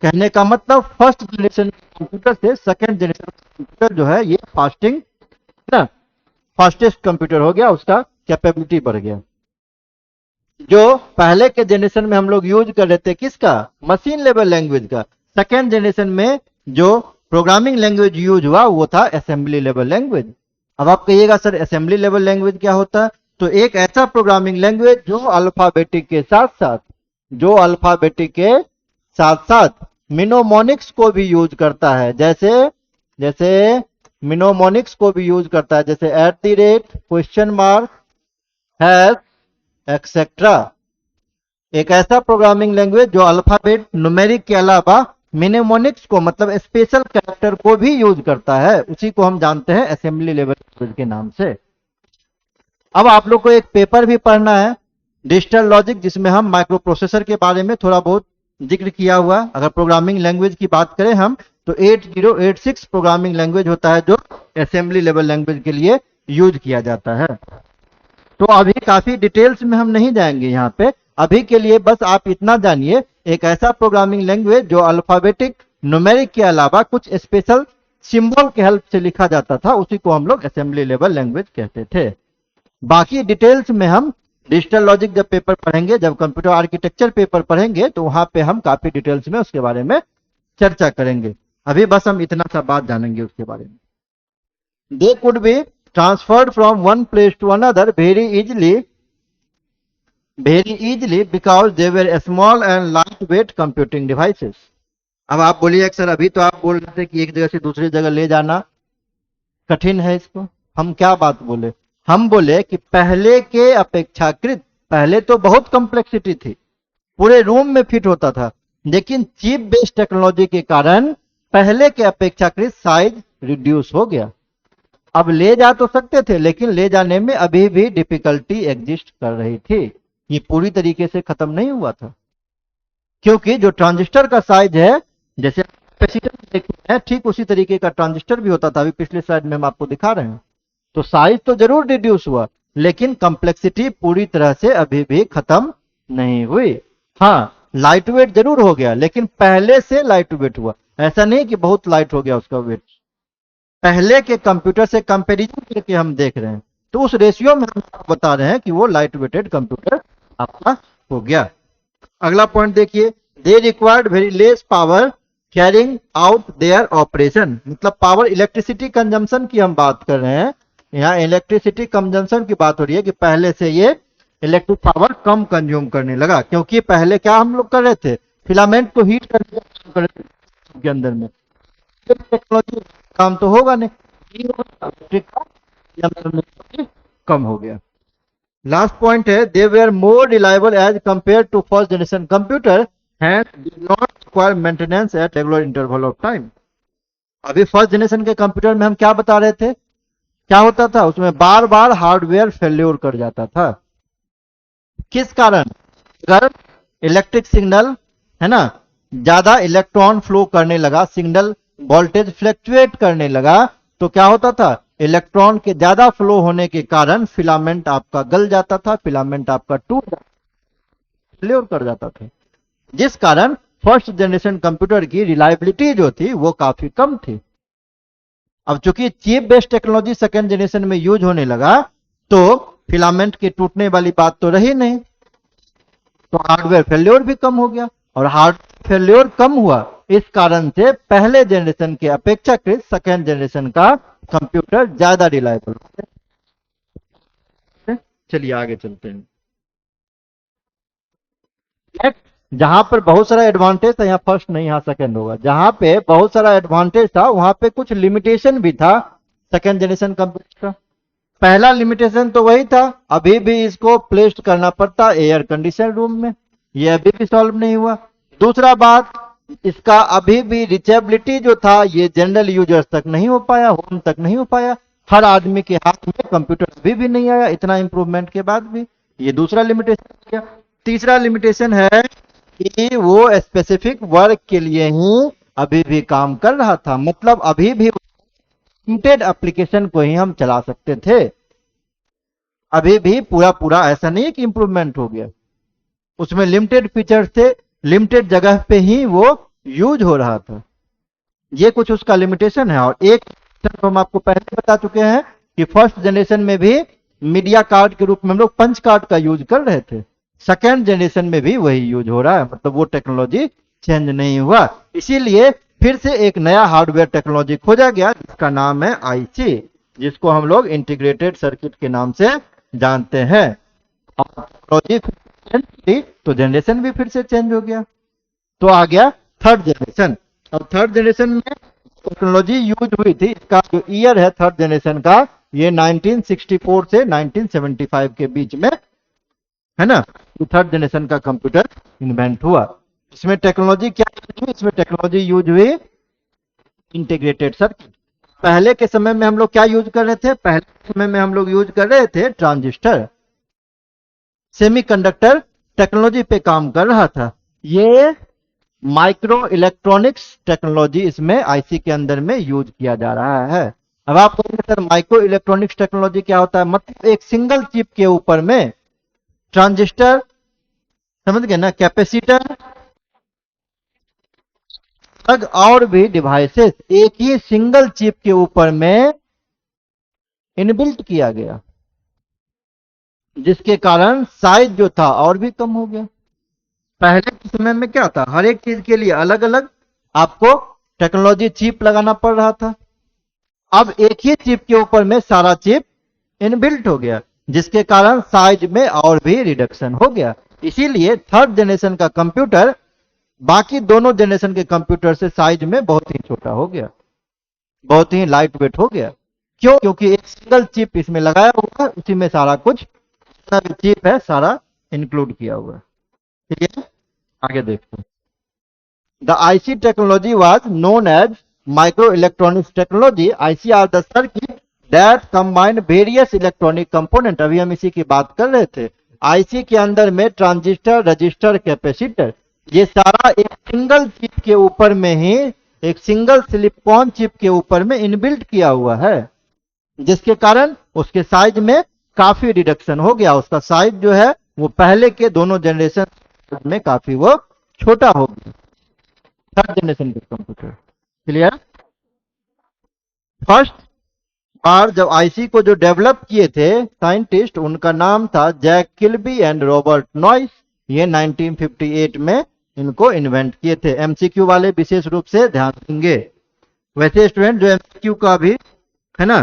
कहने का मतलब फर्स्ट जनरेशन कंप्यूटर से सेकेंड जनरेशन कंप्यूटर जो है ये फास्टेस्ट कंप्यूटर हो गया, उसका कैपेबिलिटी बढ़ गया। जो पहले के जनरेशन में हम लोग यूज कर रहे थे किसका, मशीन लेवल लैंग्वेज का, सेकेंड जनरेशन में जो प्रोग्रामिंग लैंग्वेज यूज हुआ वो था असेंबली लेवल लैंग्वेज। अब आप कहिएगा सर असेंबली लेवल लैंग्वेज क्या होता है, तो एक ऐसा प्रोग्रामिंग लैंग्वेज जो अल्फाबेटिक के साथ साथ मिनोमोनिक्स को भी यूज करता है। जैसे मिनोमोनिक्स को भी यूज करता है, जैसे @ क्वेश्चन मार्क हैश एक्सेट्रा। एक ऐसा प्रोग्रामिंग लैंग्वेज जो अल्फाबेट न्यूमेरिक के अलावा मिनेमोनिक्स को मतलब स्पेशल कैरेक्टर को भी यूज करता है, उसी को हम जानते हैं असेंबली लेवल लैंग्वेज के नाम से। अब आप लोग को एक पेपर भी पढ़ना है डिजिटल लॉजिक, जिसमें हम माइक्रो प्रोसेसर के बारे में थोड़ा बहुत जिक्र किया हुआ। अगर प्रोग्रामिंग लैंग्वेज की बात करें हम, तो 8086 प्रोग्रामिंग लैंग्वेज होता है जो असेंबली लेवल लैंग्वेज के लिए यूज किया जाता है। तो अभी काफी डिटेल्स में हम नहीं जाएंगे यहाँ पे। अभी के लिए बस आप इतना जानिए, एक ऐसा प्रोग्रामिंग लैंग्वेज जो अल्फाबेटिक न्यूमेरिक के अलावा कुछ स्पेशल सिंबल के हेल्प से लिखा जाता था, उसी को हम लोग असेंबली लेवल लैंग्वेज कहते थे। बाकी डिटेल्स में हम डिजिटल लॉजिक जब पेपर पढ़ेंगे, जब कंप्यूटर आर्किटेक्चर पेपर पढ़ेंगे, तो वहां पे हम काफी डिटेल्स में उसके बारे में चर्चा करेंगे। अभी बस हम इतना सा बात जानेंगे उसके बारे में। They could be transferred from one place to another very easily because they were small and lightweight computing devices। अब आप बोलिए अक्सर, अभी तो आप बोल रहे थे कि एक जगह से दूसरी जगह ले जाना कठिन है, इसको हम क्या बात बोले? हम बोले कि पहले के अपेक्षाकृत पहले तो बहुत कॉम्प्लेक्सिटी थी, पूरे रूम में फिट होता था, लेकिन चिप बेस्ड टेक्नोलॉजी के कारण पहले के अपेक्षाकृत साइज रिड्यूस हो गया। अब ले जा तो सकते थे, लेकिन ले जाने में अभी भी डिफिकल्टी एग्जिस्ट कर रही थी, ये पूरी तरीके से खत्म नहीं हुआ था। क्योंकि जो ट्रांजिस्टर का साइज है, जैसे कैपेसिटर देखते हैं, ठीक उसी तरीके का ट्रांजिस्टर भी होता था। अभी पिछले स्लाइड में हम आपको दिखा रहे हैं। तो साइज तो जरूर रिड्यूस हुआ, लेकिन कॉम्प्लेक्सिटी पूरी तरह से अभी भी खत्म नहीं हुई। हाँ, लाइट वेट जरूर हो गया, लेकिन पहले से लाइट वेट हुआ, ऐसा नहीं कि बहुत लाइट हो गया उसका वेट। पहले के कंप्यूटर से कंपैरिजन करके हम देख रहे हैं, तो उस रेशियो में हम बता रहे हैं कि वो लाइट वेटेड कंप्यूटर आपका हो गया। अगला पॉइंट देखिए, they required very less power carrying out their operation. मतलब पावर इलेक्ट्रिसिटी कंजम्पशन की हम बात कर रहे हैं, यहाँ इलेक्ट्रिसिटी कंजम्पशन की बात हो रही है कि पहले से ये इलेक्ट्रिक पावर कम कंज्यूम करने लगा। क्योंकि पहले क्या हम लोग कर रहे थे, फिलामेंट को हीट करने के अंदर में टेक्नोलॉजी काम तो होगा नहीं, कम हो गया। लास्ट पॉइंट है, they were more reliable as compare to first generation computer and did not require maintenance at regular interval of time. अभी फर्स्ट जनरेशन के कंप्यूटर में हम क्या बता रहे थे, क्या होता था उसमें बार बार हार्डवेयर फेल्योर कर जाता था। किस कारण? अगर इलेक्ट्रिक सिग्नल है ना, ज्यादा इलेक्ट्रॉन फ्लो करने लगा, सिग्नल वोल्टेज फ्लक्चुएट करने लगा, तो क्या होता था, इलेक्ट्रॉन के ज्यादा फ्लो होने के कारण फिलामेंट आपका गल जाता था, फिलामेंट आपका टूट फेल्योर कर जाता था, जिस कारण फर्स्ट जनरेशन कंप्यूटर की रिलायबिलिटी जो थी वो काफी कम थी। अब चूंकि chip based technology second generation में यूज होने लगा, तो फिलामेंट के टूटने वाली बात तो रही नहीं, तो हार्डवेयर फेल्योर भी कम हो गया। और हार्डवेयर फेल्योर कम हुआ, इस कारण से पहले जनरेशन के अपेक्षाकृत सेकेंड जनरेशन का कंप्यूटर ज्यादा रिलायबल हो गया। चलिए आगे चलते हैं। जहां पर बहुत सारा एडवांटेज था, यहाँ फर्स्ट नहीं, यहाँ सेकंड होगा। जहां पे बहुत सारा एडवांटेज था, वहां पे कुछ लिमिटेशन भी था सेकंड जनरेशन कंप्यूटर का। पहला लिमिटेशन तो वही था, अभी भी इसको प्लेस्ड करना पड़ता एयर कंडीशन रूम में, ये अभी भी सॉल्व नहीं हुआ। दूसरा बात, इसका अभी भी रिचेबिलिटी जो था, ये जनरल यूजर्स तक नहीं हो पाया, होम तक नहीं हो पाया, हर आदमी के हाथ में कंप्यूटर अभी भी नहीं आया, इतना इंप्रूवमेंट के बाद भी। ये दूसरा लिमिटेशन हो गया। तीसरा लिमिटेशन है कि वो स्पेसिफिक वर्क के लिए ही अभी भी काम कर रहा था, मतलब अभी भी लिमिटेड एप्लीकेशन को ही हम चला सकते थे। अभी भी पूरा पूरा ऐसा नहीं कि इंप्रूवमेंट हो गया, उसमें लिमिटेड फीचर्स थे, लिमिटेड जगह पे ही वो यूज हो रहा था। ये कुछ उसका लिमिटेशन है। और एक तो हम आपको पहले बता चुके हैं कि फर्स्ट जनरेशन में भी मीडिया कार्ड के रूप में हम लोग पंच कार्ड का यूज कर रहे थे, सेकेंड जनरेशन में भी वही यूज हो रहा है, मतलब वो टेक्नोलॉजी चेंज नहीं हुआ। इसीलिए फिर से एक नया हार्डवेयर टेक्नोलॉजी खोजा गया, जिसका नाम है आईसी, जिसको हम लोग इंटीग्रेटेड सर्किट के नाम से जानते हैं। और टेक्नोलॉजी तो जनरेशन भी फिर से चेंज हो गया, तो आ गया थर्ड जनरेशन। अब थर्ड जनरेशन में टेक्नोलॉजी यूज हुई थी, इसका जो ईयर है थर्ड जनरेशन का, ये 1964 से 1975 के बीच में है ना, थर्ड जनरेशन का कंप्यूटर इन्वेंट हुआ। इसमें टेक्नोलॉजी क्या यूज हुई? इसमें टेक्नोलॉजी यूज हुई इंटीग्रेटेड सर्किट। पहले के समय में हम लोग क्या यूज कर रहे थे? पहले के समय में हम लोग यूज कर रहे थे ट्रांजिस्टर, सेमीकंडक्टर टेक्नोलॉजी पे काम कर रहा था। ये माइक्रो इलेक्ट्रॉनिक्स टेक्नोलॉजी इसमें आईसी के अंदर में यूज किया जा रहा है। अब आप कहेंगे सर माइक्रो इलेक्ट्रॉनिक्स टेक्नोलॉजी क्या होता है? मतलब एक सिंगल चिप के ऊपर में ट्रांजिस्टर, समझ गए ना, कैपेसिटर अलग और भी डिवाइसेस एक ही सिंगल चिप के ऊपर में इनबिल्ट किया गया, जिसके कारण साइज जो था और भी कम हो गया। पहले के समय में क्या था, हर एक चीज के लिए अलग अलग आपको टेक्नोलॉजी चिप लगाना पड़ रहा था। अब एक ही चिप के ऊपर में सारा चिप इनबिल्ट हो गया, जिसके कारण साइज में और भी रिडक्शन हो गया। इसीलिए थर्ड जनरेशन का कंप्यूटर बाकी दोनों जनरेशन के कंप्यूटर से साइज में बहुत ही छोटा हो गया, बहुत ही लाइट वेट हो गया। क्यों? क्योंकि एक सिंगल चिप इसमें लगाया हुआ है, उसी में सारा कुछ चिप है सारा इंक्लूड किया हुआ है। ठीक है, आगे देखते हैं। The IC technology was known as micro electronics technology. IC are the circuit that combine various electronic component. अभी हम इसी की बात कर रहे थे। आईसी के अंदर में ट्रांजिस्टर, रजिस्टर, कैपेसिटर, ये सारा एक सिंगल चिप के ऊपर में ही, एक सिंगल सिलिकॉन चिप के ऊपर में इनबिल्ट किया हुआ है, जिसके कारण उसके साइज में काफी रिडक्शन हो गया। उसका साइज जो है वो पहले के दोनों जनरेशन में काफी वो छोटा हो गया, थर्ड जनरेशन के कंप्यूटर। क्लियर? फर्स्ट बार जब आईसी को जो डेवलप किए थे साइंटिस्ट, उनका नाम था Jack Kilby and Robert Noyce. ये 1958 में इनको इन्वेंट किए थे। एमसीक्यू वाले विशेष रूप से ध्यान देंगे। वैसे स्टूडेंट जो एमसीक्यू का भी है ना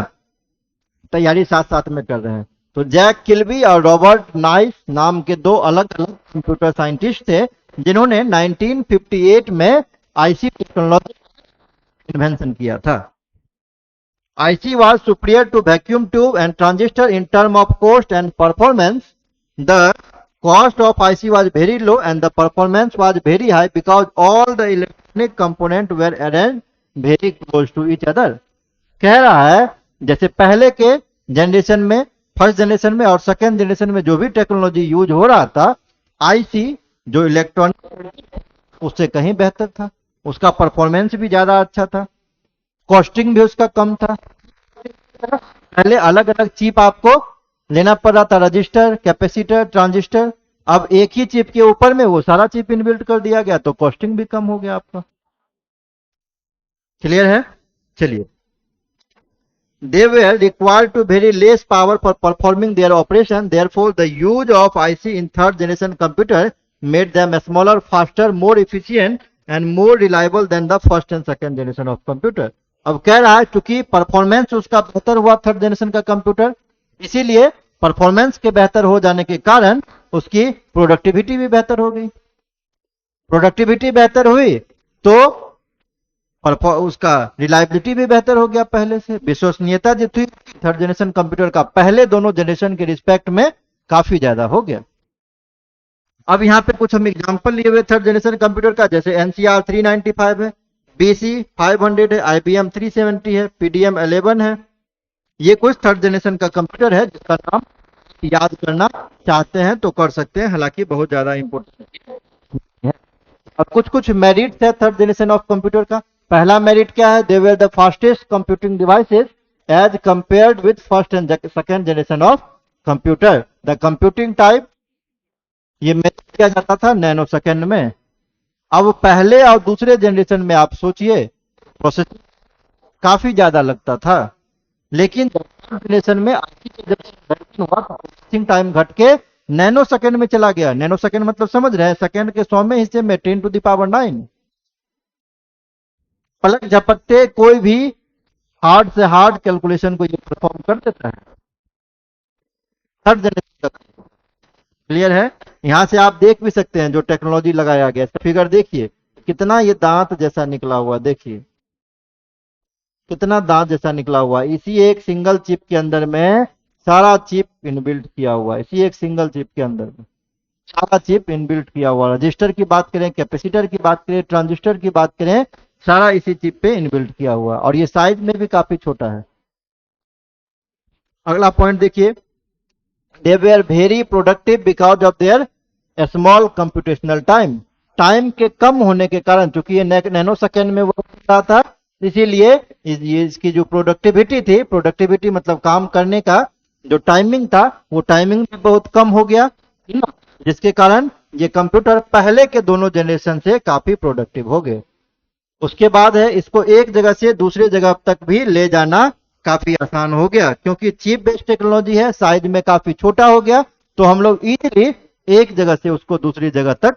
तैयारी साथ साथ में कर रहे हैं, तो जैक किल्बी और रॉबर्ट नॉइस नाम के दो अलग अलग कंप्यूटर साइंटिस्ट थे, जिन्होंने 1958 में आईसी टेक्नोलॉजी इन्वेंशन किया था। IC was superior to vacuum tube and transistor in term of cost and performance. The cost of IC was very low and the performance was very high because all the electronic components were arranged very close to each other. कह रहा है जैसे पहले के generation में, first generation में और second generation में जो भी टेक्नोलॉजी यूज हो रहा था, आईसी जो इलेक्ट्रॉनिक उससे कहीं बेहतर था, उसका परफॉर्मेंस भी ज्यादा अच्छा था, कॉस्टिंग भी उसका कम था। पहले अलग अलग चिप आपको लेना पड़ रहा था, रजिस्टर, कैपेसिटर, ट्रांजिस्टर। अब एक ही चिप के ऊपर में वो सारा चिप इनबिल्ट कर दिया गया, तो कॉस्टिंग भी कम हो गया आपका। क्लियर है? चलिए, they were required to very less power for performing their operation. Therefore, the use of IC in third generation computer made them smaller, faster, more efficient and more reliable than the first and second generation of computer. अब कह रहा है चूंकि performance उसका बेहतर हुआ third generation का computer, इसीलिए परफॉर्मेंस के बेहतर हो जाने के कारण उसकी प्रोडक्टिविटी भी बेहतर हो गई। प्रोडक्टिविटी बेहतर हुई तो उसका रिलायबिलिटी भी बेहतर हो गया पहले से। विश्वसनीयता जो थी थर्ड जनरेशन कंप्यूटर का पहले दोनों जनरेशन के रिस्पेक्ट में काफी ज्यादा हो गया। अब यहाँ पे कुछ हम एग्जांपल लिए हुए थर्ड जनरेशन कंप्यूटर का, जैसे एनसीआर 395 है, बीसी 500 है, आईबीएम 370 है, पीडीएम 11 है। ये कुछ थर्ड जनरेशन का कंप्यूटर है जिसका नाम याद करना चाहते हैं तो कर सकते हैं, हालांकि बहुत ज्यादा इंपॉर्टेंट है। और कुछ कुछ मेरिट्स है थर्ड जनरेशन ऑफ कंप्यूटर का। पहला मेरिट क्या है? They were the fastest computing devices as compared with first and second generation of computer. The computing type ये मेजर किया जाता था नैनो सेकेंड में। अब पहले और दूसरे जनरेशन में आप सोचिए प्रोसेसर काफी ज्यादा लगता था, लेकिन जनरेशन में जब हुआ प्रोसेसिंग टाइम घट के नैनो सेकेंड में चला गया। नैनो सेकेंड मतलब समझ रहे हैं, सेकेंड के 100वें हिस्से में 10⁹। पलक झपकते कोई भी हार्ड से हार्ड कैलकुलेशन को ये परफॉर्म कर देता है थर्ड जनरेशन तक। क्लियर है? यहां से आप देख भी सकते हैं जो टेक्नोलॉजी लगाया गया। फिगर देखिए कितना ये दांत जैसा निकला हुआ, देखिए कितना दांत जैसा निकला हुआ। इसी एक सिंगल चिप के अंदर में सारा चिप इनबिल्ट किया हुआ, इसी एक सिंगल चिप के अंदर में सारा चिप इनबिल्ट किया हुआ। रजिस्टर की बात करें, कैपेसिटर की बात करें, ट्रांजिस्टर की बात करें, सारा इसी चिप पे इनबिल्ट किया हुआ, और ये साइज में भी काफी छोटा है। अगला पॉइंट देखिए, they were very productive because of their small computational time. Time के कम होने के कारण, चूंकि ये नैनो सेकेंड में वर्क कर रहा था, इसीलिए ये इसकी जो प्रोडक्टिविटी थी, प्रोडक्टिविटी मतलब काम करने का जो टाइमिंग था, वो टाइमिंग भी बहुत कम हो गया, है ना, जिसके कारण ये कंप्यूटर पहले के दोनों जनरेशन से काफी प्रोडक्टिव हो गए। उसके बाद है, इसको एक जगह से दूसरी जगह तक भी ले जाना काफी आसान हो गया, क्योंकि चिप बेस्ड टेक्नोलॉजी है, साइज में काफी छोटा हो गया, तो हम लोग इजीली एक जगह से उसको दूसरी जगह तक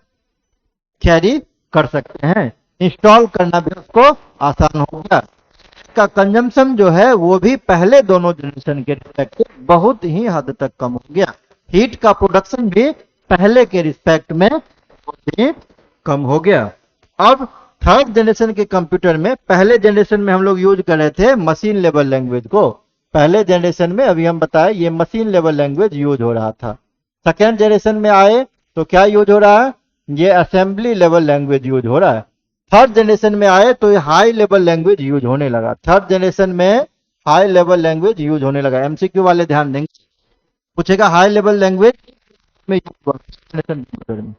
कैरी कर सकते हैं। इंस्टॉल करना भी उसको आसान हो गया। इसका कंजम्पशन जो है वो भी पहले दोनों जनरेशन के रिस्पेक्ट बहुत ही हद तक कम हो गया। हीट का प्रोडक्शन भी पहले के रिस्पेक्ट में बहुत ही कम हो गया। अब थर्ड जनरेशन के कंप्यूटर में, पहले जनरेशन में हम लोग यूज कर रहे थे मशीन लेवल लैंग्वेज को। पहले जनरेशन में अभी हम बताए ये मशीन लेवल लैंग्वेज यूज हो रहा था। सेकेंड जनरेशन में आए तो क्या यूज हो रहा है, ये असेंबली लेवल लैंग्वेज यूज हो रहा है। थर्ड जनरेशन में आए तो ये हाई लेवल लैंग्वेज यूज होने लगा। थर्ड जनरेशन में हाई लेवल लैंग्वेज यूज होने लगा। एमसीक्यू वाले ध्यान देंगे, पूछेगा हाई लेवल लैंग्वेज में यूज हुआ जनरेशन कंप्यूटर में।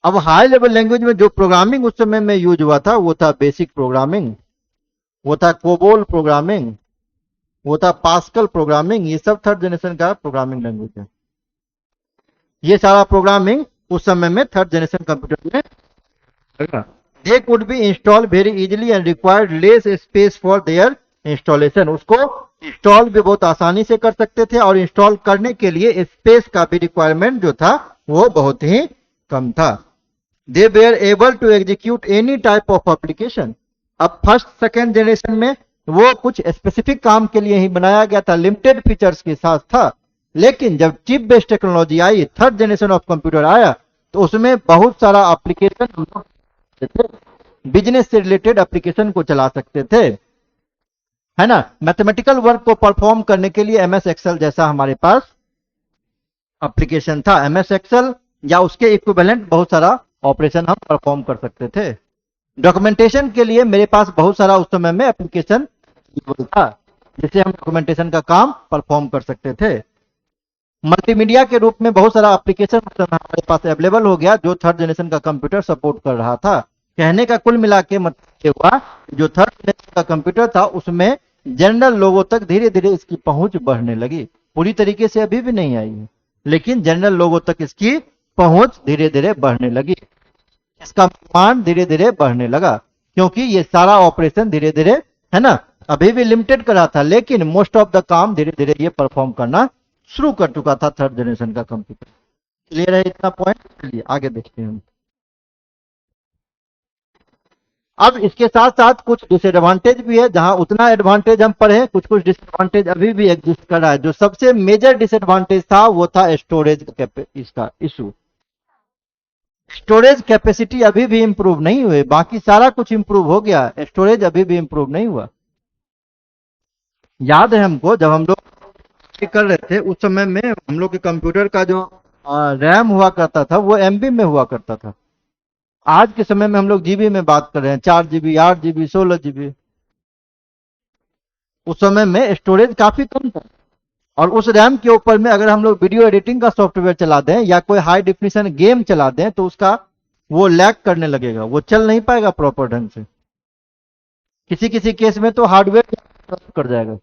अब हाई लेवल लैंग्वेज में जो प्रोग्रामिंग उस समय में यूज हुआ था वो था बेसिक प्रोग्रामिंग, वो था कोबोल प्रोग्रामिंग, वो था पास्कल प्रोग्रामिंग। ये सब थर्ड जनरेशन का प्रोग्रामिंग लैंग्वेज है। ये सारा प्रोग्रामिंग उस समय में थर्ड जनरेशन कंप्यूटर में लगा। They could be installed very easily and required less space for their installation। उसको इंस्टॉल भी बहुत आसानी से कर सकते थे और इंस्टॉल करने के लिए स्पेस का भी रिक्वायरमेंट जो था वो बहुत ही कम था। They were able to execute any type of application। अब फर्स्ट सेकेंड जनरेशन में वो कुछ स्पेसिफिक काम के लिए ही बनाया गया था, लिमिटेड फीचर्स के साथ था। लेकिन जब chip based technology I, third generation of computer आया, तो उसमें बहुत सारा एप्लीकेशन हम लोग थे, बिजनेस से रिलेटेड एप्लीकेशन को चला सकते थे, है ना। मैथमेटिकल वर्क को परफॉर्म करने के लिए एमएस एक्सेल जैसा हमारे पास एप्लीकेशन था। एमएस एक्सेल या उसके इक्विवेलेंट बहुत सारा ऑपरेशन हम परफॉर्म कर सकते थे। डॉक्यूमेंटेशन के लिए मेरे पास बहुत सारा उस समय में एप्लीकेशन था, जिससे हम डॉक्यूमेंटेशन का काम परफॉर्म कर सकते थे। मल्टीमीडिया के रूप में बहुत सारा एप्लीकेशन हमारे पास अवेलेबल हो गया, जो थर्ड जनरेशन का कंप्यूटर सपोर्ट कर रहा था। कहने का कुल मिला के मतलब ये हुआ, जो थर्ड जनरेशन का कंप्यूटर था उसमें जनरल लोगों तक धीरे धीरे इसकी पहुंच बढ़ने लगी। पूरी तरीके से अभी भी नहीं आई है, लेकिन जनरल लोगों तक इसकी पहुंच धीरे धीरे बढ़ने लगी। इसका मान धीरे धीरे बढ़ने लगा, क्योंकि ये सारा ऑपरेशन धीरे धीरे, है ना, अभी भी लिमिटेड कर रहा था, लेकिन मोस्ट ऑफ द काम धीरे धीरे ये परफॉर्म करना शुरू कर चुका था थर्ड जनरेशन का कंप्यूटर। क्लियर है इतना पॉइंट? चलिए आगे देखते हैं हम। अब इसके साथ साथ कुछ डिसएडवांटेज भी है। जहां उतना एडवांटेज हम पढ़े, कुछ कुछ डिसएडवांटेज अभी भी एग्जिस्ट कर रहा है। जो सबसे मेजर डिसएडवांटेज था वो था स्टोरेज इसका इशू। स्टोरेज कैपेसिटी अभी भी इंप्रूव नहीं हुए, बाकी सारा कुछ इंप्रूव हो गया, स्टोरेज अभी भी इंप्रूव नहीं हुआ। याद है हमको, जब हम लोग कर रहे थे उस समय में हम लोग के कंप्यूटर का जो रैम हुआ करता था वो एमबी में हुआ करता था। आज के समय में हम लोग जीबी में बात कर रहे हैं, 4 GB, 8 GB, 16 GB। उस समय में स्टोरेज काफी कम था, और उस रैम के ऊपर में अगर हम लोग वीडियो एडिटिंग का सॉफ्टवेयर चला दें या कोई हाई डिफिनिशन गेम चला दें तो उसका वो लैग करने लगेगा, वो चल नहीं पाएगा प्रॉपर ढंग से। किसी किसी केस में तो हार्डवेयर कर जाएगा।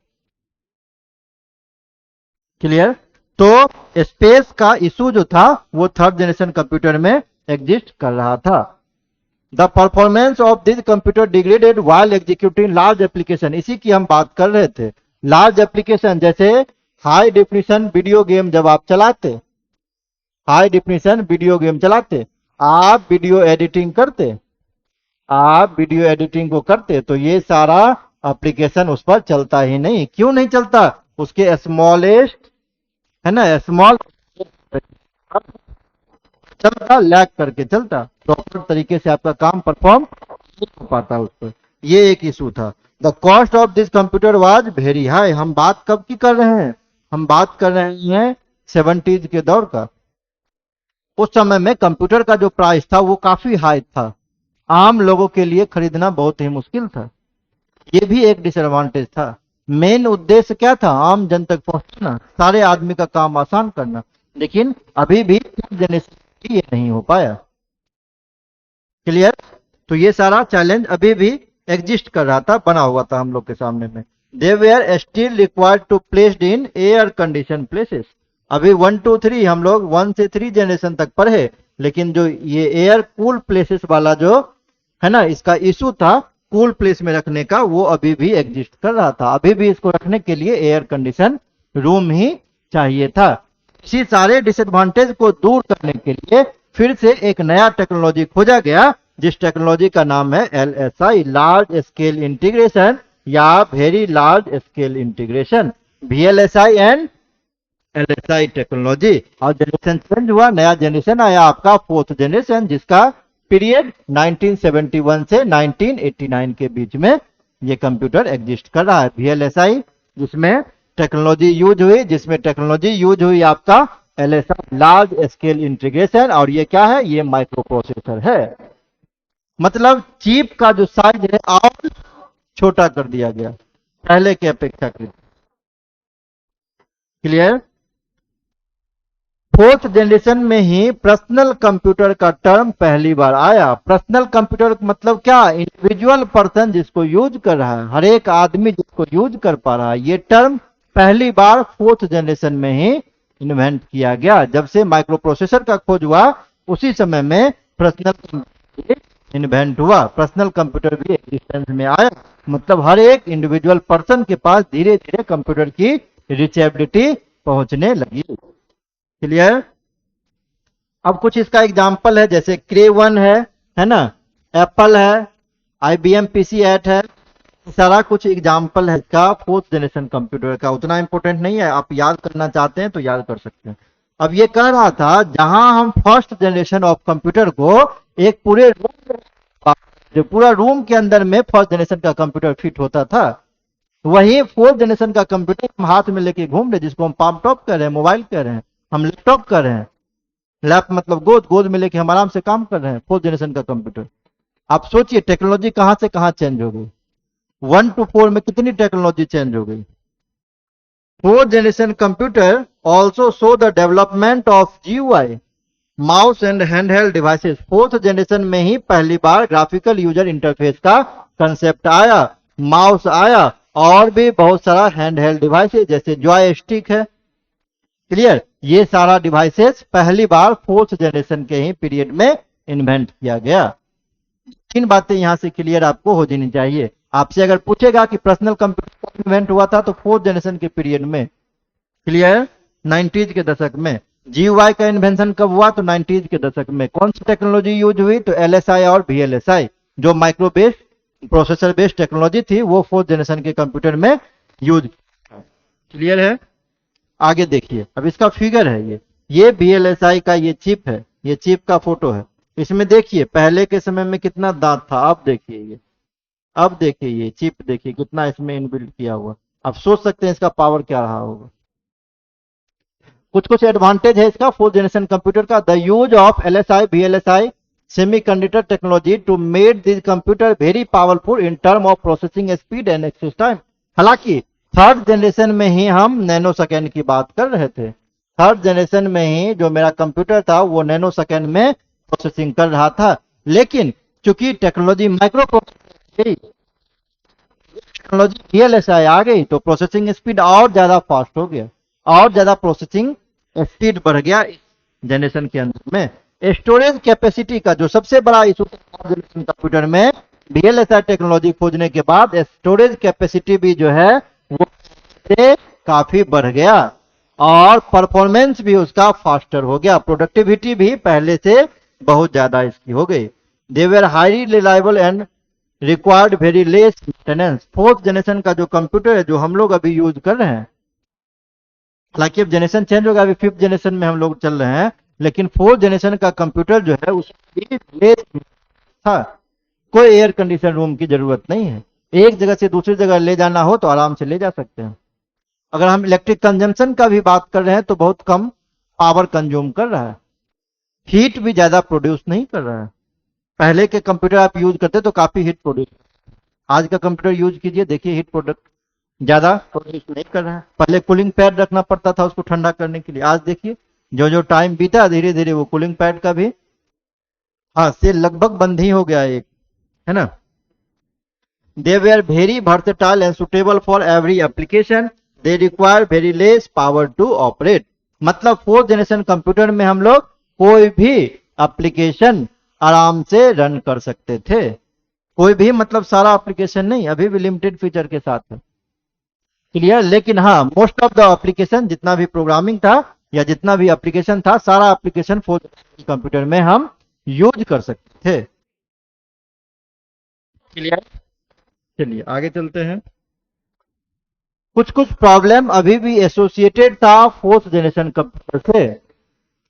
क्लियर? तो स्पेस का इशू जो था वो थर्ड जनरेशन कंप्यूटर में एग्जिस्ट कर रहा था। The performance of this computer degraded while executing large application. इसी की हम बात कर रहे थे। लार्ज एप्लीकेशन जैसे हाई डिफिनिशन वीडियो गेम, जब आप चलाते, हाई डिफिनिशन वीडियो गेम चलाते, आप वीडियो एडिटिंग करते, आप वीडियो एडिटिंग को करते, तो ये सारा एप्लीकेशन उस पर चलता ही नहीं। क्यों नहीं चलता? उसके स्मॉलेस्ट, है ना, स्मॉल चलता, लैग करके चलता, प्रॉपर तरीके से आपका काम परफॉर्म नहीं हो पाता उस पर। ये एक इशू था। The cost of this computer was very high. हम बात कब की कर रहे हैं? हम बात कर रहे हैं 70s के दौर का। उस समय में कंप्यूटर का जो प्राइस था वो काफी हाई था, आम लोगों के लिए खरीदना बहुत ही मुश्किल था। ये भी एक डिसएडवांटेज था। मेन उद्देश्य क्या था? आम जन तक पहुंचना, सारे आदमी का काम आसान करना। लेकिन अभी भी जनरेशन ये नहीं हो पाया। क्लियर। तो ये सारा चैलेंज अभी भी एग्जिस्ट कर रहा था, बना हुआ था हम लोग के सामने में। They were still required to placed in air condition places. अभी 1 2 3 हम लोग 1 से 3 जनरेशन तक पढ़े, लेकिन जो ये एयर कूल प्लेसेस वाला जो है ना, इसका इशू था कूल प्लेस में रखने का, वो अभी भी एग्जिस्ट कर रहा था। अभी भी इसको रखने के लिए एयर कंडीशन रूम ही चाहिए था। इसी सारे डिसएडवांटेज को दूर करने के लिए फिर से एक नया टेक्नोलॉजी खोजा गया, जिस टेक्नोलॉजी का नाम है LSI, लार्ज स्केल इंटीग्रेशन या very large scale integration, VLSI and LSI technology. और जनरेशन चेंज हुआ, नया जनरेशन आया आपका 4th जनरेशन, जिसका पीरियड 1971 से 1989 के बीच में ये कंप्यूटर एग्जिस्ट कर रहा है। VLSI जिसमें टेक्नोलॉजी यूज हुई आपका LSI, लार्ज स्केल इंटीग्रेशन। और ये क्या है, ये माइक्रो प्रोसेसर है। मतलब चिप का जो साइज है और छोटा कर दिया गया पहले के अपेक्षाकृत। क्लियर। 4th जनरेशन में ही पर्सनल कंप्यूटर का टर्म पहली बार आया। पर्सनल कंप्यूटर मतलब क्या, इंडिविजुअल पर्सन जिसको यूज कर रहा है, हर एक आदमी जिसको यूज कर पा रहा है, ये टर्म पहली बार 4th जनरेशन में ही इन्वेंट किया गया। जब से माइक्रो प्रोसेसर का खोज हुआ उसी समय में पर्सनल कंप्यूटर इन्वेंट हुआ, पर्सनल कंप्यूटर भी एग्जिस्टेंस में आया। मतलब हर एक इंडिविजुअल पर्सन के पास धीरे धीरे कंप्यूटर की रीचेबिलिटी पहुंचने लगी। क्लियर। अब कुछ इसका एग्जाम्पल है, जैसे क्रे 1 है ना, एप्पल है, IBM PC8 है, सारा कुछ एग्जाम्पल है इसका 4th जनरेशन कंप्यूटर का। उतना इंपॉर्टेंट नहीं है, आप याद करना चाहते हैं तो याद कर सकते हैं। अब ये कह रहा था, जहां हम 1st जनरेशन ऑफ कंप्यूटर को एक पूरे रूम, जो पूरा रूम के अंदर में 1st जनरेशन का कंप्यूटर फिट होता था, वही 4th जनरेशन का कंप्यूटर हम हाथ में लेके घूम रहे, जिसको हम पाम टॉप कर रहे हैं, मोबाइल कर रहे हैं, हम लैपटॉप कर रहे हैं। लैप मतलब गोद में लेके हम आराम से काम कर रहे हैं 4th जनरेशन का कंप्यूटर। आप सोचिए टेक्नोलॉजी कहां से कहां चेंज हो गई। 1 to 4 में कितनी टेक्नोलॉजी चेंज हो गई। 4th generation computer also show the development of GUI, mouse and handheld devices. 4th generation में ही पहली बार ग्राफिकल यूजर इंटरफेस का कंसेप्ट आया, माउस आया, और भी बहुत सारा हैंडहेल्ड डिवाइसेस जैसे जॉयस्टिक है। क्लियर। ये सारा डिवाइसेस पहली बार 4th जनरेशन के ही पीरियड में इन्वेंट किया गया। 3 बातें यहां से क्लियर आपको हो जानी चाहिए। आपसे अगर पूछेगा कि पर्सनल कंप्यूटर इन्वेंट हुआ था तो 4th जनरेशन के पीरियड में। क्लियर। 90s के दशक में। GUI का इन्वेंशन कब हुआ, तो 90s के दशक में। कौन सी टेक्नोलॉजी यूज हुई, तो LSI और VLSI, जो micro based processor based technology थी, वो 4th जनरेशन के कंप्यूटर में यूज। क्लियर है। आगे देखिए, अब इसका फिगर है, ये VLSI का ये चिप है, ये चिप का फोटो है। इसमें देखिए पहले के समय में कितना दांत था, अब देखिए ये, अब देखिए ये चिप देखिए कितना इसमें इनबिल्ट किया हुआ। आप सोच सकते हैं इसका पावर क्या रहा होगा। कुछ कुछ एडवांटेज है इसका 4th जनरेशन कंप्यूटर का। The use of LSI VLSI semiconductor technology to made this computer very powerful in term of processing speed and access time. हालांकि 3rd जनरेशन में ही हम नैनो सेकेंड की बात कर रहे थे। 3rd जनरेशन में ही जो मेरा कंप्यूटर था वो नैनो सेकेंड में प्रोसेसिंग कर रहा था। लेकिन चूंकि technology micro processor, technology VLSI आ गई, तो प्रोसेसिंग स्पीड और ज्यादा फास्ट हो गया, और ज्यादा प्रोसेसिंग स्पीड बढ़ गया इस जनरेशन के अंदर में। स्टोरेज कैपेसिटी का जो सबसे बड़ा इशू जनरेशन कंप्यूटर में, VLSI टेक्नोलॉजी खोजने के बाद स्टोरेज कैपेसिटी भी जो है वो से काफी बढ़ गया, और परफॉर्मेंस भी उसका फास्टर हो गया, प्रोडक्टिविटी भी पहले से बहुत ज्यादा इसकी हो गई। They were highly reliable and required very less maintenance. 4th generation का जो कंप्यूटर है जो हम लोग अभी यूज कर रहे हैं, हालांकि अब जनरेशन चेंज होगा, अभी 5th जनरेशन में हम लोग चल रहे हैं, लेकिन 4th जनरेशन का कंप्यूटर जो है उसकी लेस था। कोई एयर कंडीशन रूम की जरूरत नहीं है, एक जगह से दूसरी जगह ले जाना हो तो आराम से ले जा सकते हैं। अगर हम इलेक्ट्रिक कंजम्पशन का भी बात कर रहे हैं तो बहुत कम पावर कंज्यूम कर रहा है, हीट भी ज्यादा प्रोड्यूस नहीं कर रहा है। पहले के कंप्यूटर आप यूज करते तो काफी हीट प्रोड्यूस, आज का कंप्यूटर यूज कीजिए देखिए हीट प्रोडक्ट ज्यादा प्रोड्यूस नहीं कर रहा है। पहले कूलिंग पैड रखना पड़ता था उसको ठंडा करने के लिए, आज देखिए जो जो टाइम बीता धीरे धीरे वो कूलिंग पैड का भी हाँ, सेल लगभग बंद ही हो गया एक, है ना। They were very versatile and suitable for every application, they require very less power to operate. मतलब फोर्थ जनरेशन कंप्यूटर में हम लोग कोई भी एप्लीकेशन आराम से रन कर सकते थे। कोई भी मतलब सारा एप्लीकेशन नहीं, अभी भी लिमिटेड फीचर के साथ है। क्लियर। लेकिन हाँ, मोस्ट ऑफ द एप्लीकेशन, जितना भी प्रोग्रामिंग था या जितना भी एप्लीकेशन था, सारा एप्लीकेशन फोर्थ कंप्यूटर में हम यूज कर सकते थे। क्लियर। चलिए आगे चलते हैं। कुछ कुछ प्रॉब्लम अभी भी एसोसिएटेड था फोर्थ जनरेशन कंप्यूटर से।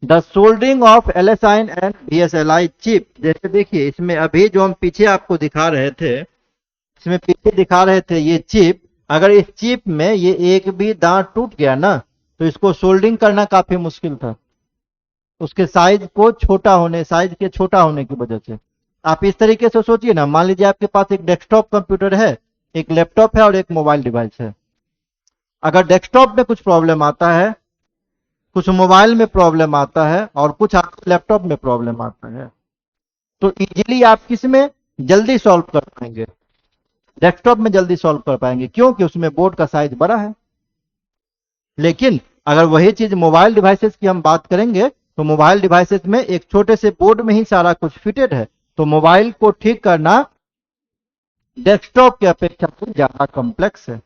The soldering of LSI and VSLI chip. जैसे देखिए इसमें अभी जो हम पीछे आपको दिखा रहे थे, इसमें पीछे दिखा रहे थे ये चिप, अगर इस चिप में ये एक भी दांत टूट गया ना, तो इसको सोल्डरिंग करना काफी मुश्किल था, उसके साइज के छोटा होने की वजह से। आप इस तरीके से सोचिए ना, मान लीजिए आपके पास एक डेस्कटॉप कंप्यूटर है, एक लैपटॉप है और एक मोबाइल डिवाइस है। अगर डेस्कटॉप में कुछ प्रॉब्लम आता है, कुछ मोबाइल में प्रॉब्लम आता है और कुछ आपके लैपटॉप में प्रॉब्लम आता है, तो इजीली आप किस में जल्दी सॉल्व कर पाएंगे? डेस्कटॉप में जल्दी सॉल्व कर पाएंगे, क्योंकि उसमें बोर्ड का साइज बड़ा है। लेकिन अगर वही चीज मोबाइल डिवाइसेस की हम बात करेंगे, तो मोबाइल डिवाइसेस में एक छोटे से बोर्ड में ही सारा कुछ फिटेड है, तो मोबाइल को ठीक करना डेस्कटॉप की अपेक्षा से ज्यादा कॉम्प्लेक्स है।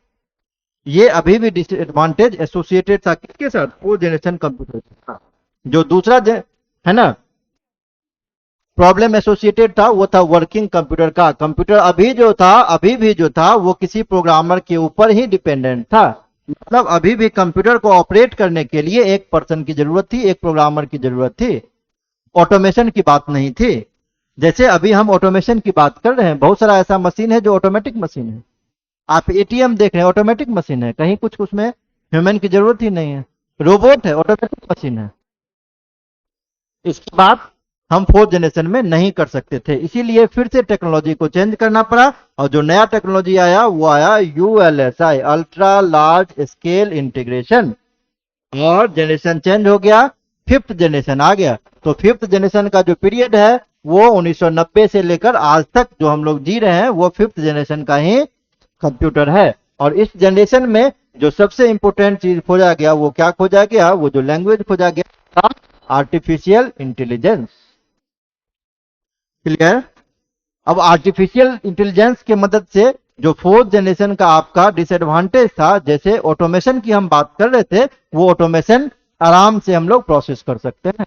ये अभी भी डिसएडवांटेज एसोसिएटेड था किसके साथ? फोर्थ जनरेशन कंप्यूटर के साथ। जो दूसरा है ना प्रॉब्लम एसोसिएटेड था, वो था वर्किंग कंप्यूटर का। कंप्यूटर अभी भी जो था वो किसी प्रोग्रामर के ऊपर ही डिपेंडेंट था। मतलब अभी भी कंप्यूटर को ऑपरेट करने के लिए एक पर्सन की जरूरत थी, एक प्रोग्रामर की जरूरत थी। ऑटोमेशन की बात नहीं थी। जैसे अभी हम ऑटोमेशन की बात कर रहे हैं, बहुत सारा ऐसा मशीन है जो ऑटोमेटिक मशीन है। आप एटीएम देख रहे हैं, ऑटोमेटिक मशीन है, कहीं कुछ उसमें ह्यूमन की जरूरत ही नहीं है, रोबोट है, ऑटोमेटिक मशीन है। इसके बाद हम फोर्थ जनरेशन में नहीं कर सकते थे, इसीलिए फिर से टेक्नोलॉजी को चेंज करना पड़ा। और जो नया टेक्नोलॉजी आया वो आया ULSI, ultra large scale integration. और जनरेशन चेंज हो गया, फिफ्थ जनरेशन आ गया। तो फिफ्थ जनरेशन का जो पीरियड है वो 1990 से लेकर आज तक जो हम लोग जी रहे हैं, वो फिफ्थ जनरेशन का ही कंप्यूटर है। और इस जनरेशन में जो सबसे इंपॉर्टेंट चीज खोजा गया, वो क्या खोजा गया? वो जो लैंग्वेज खोजा गया था, आर्टिफिशियल इंटेलिजेंस। क्लियर। अब आर्टिफिशियल इंटेलिजेंस के मदद से जो फोर्थ जनरेशन का आपका डिसएडवांटेज था, जैसे ऑटोमेशन की हम बात कर रहे थे, वो ऑटोमेशन आराम से हम लोग प्रोसेस कर सकते हैं।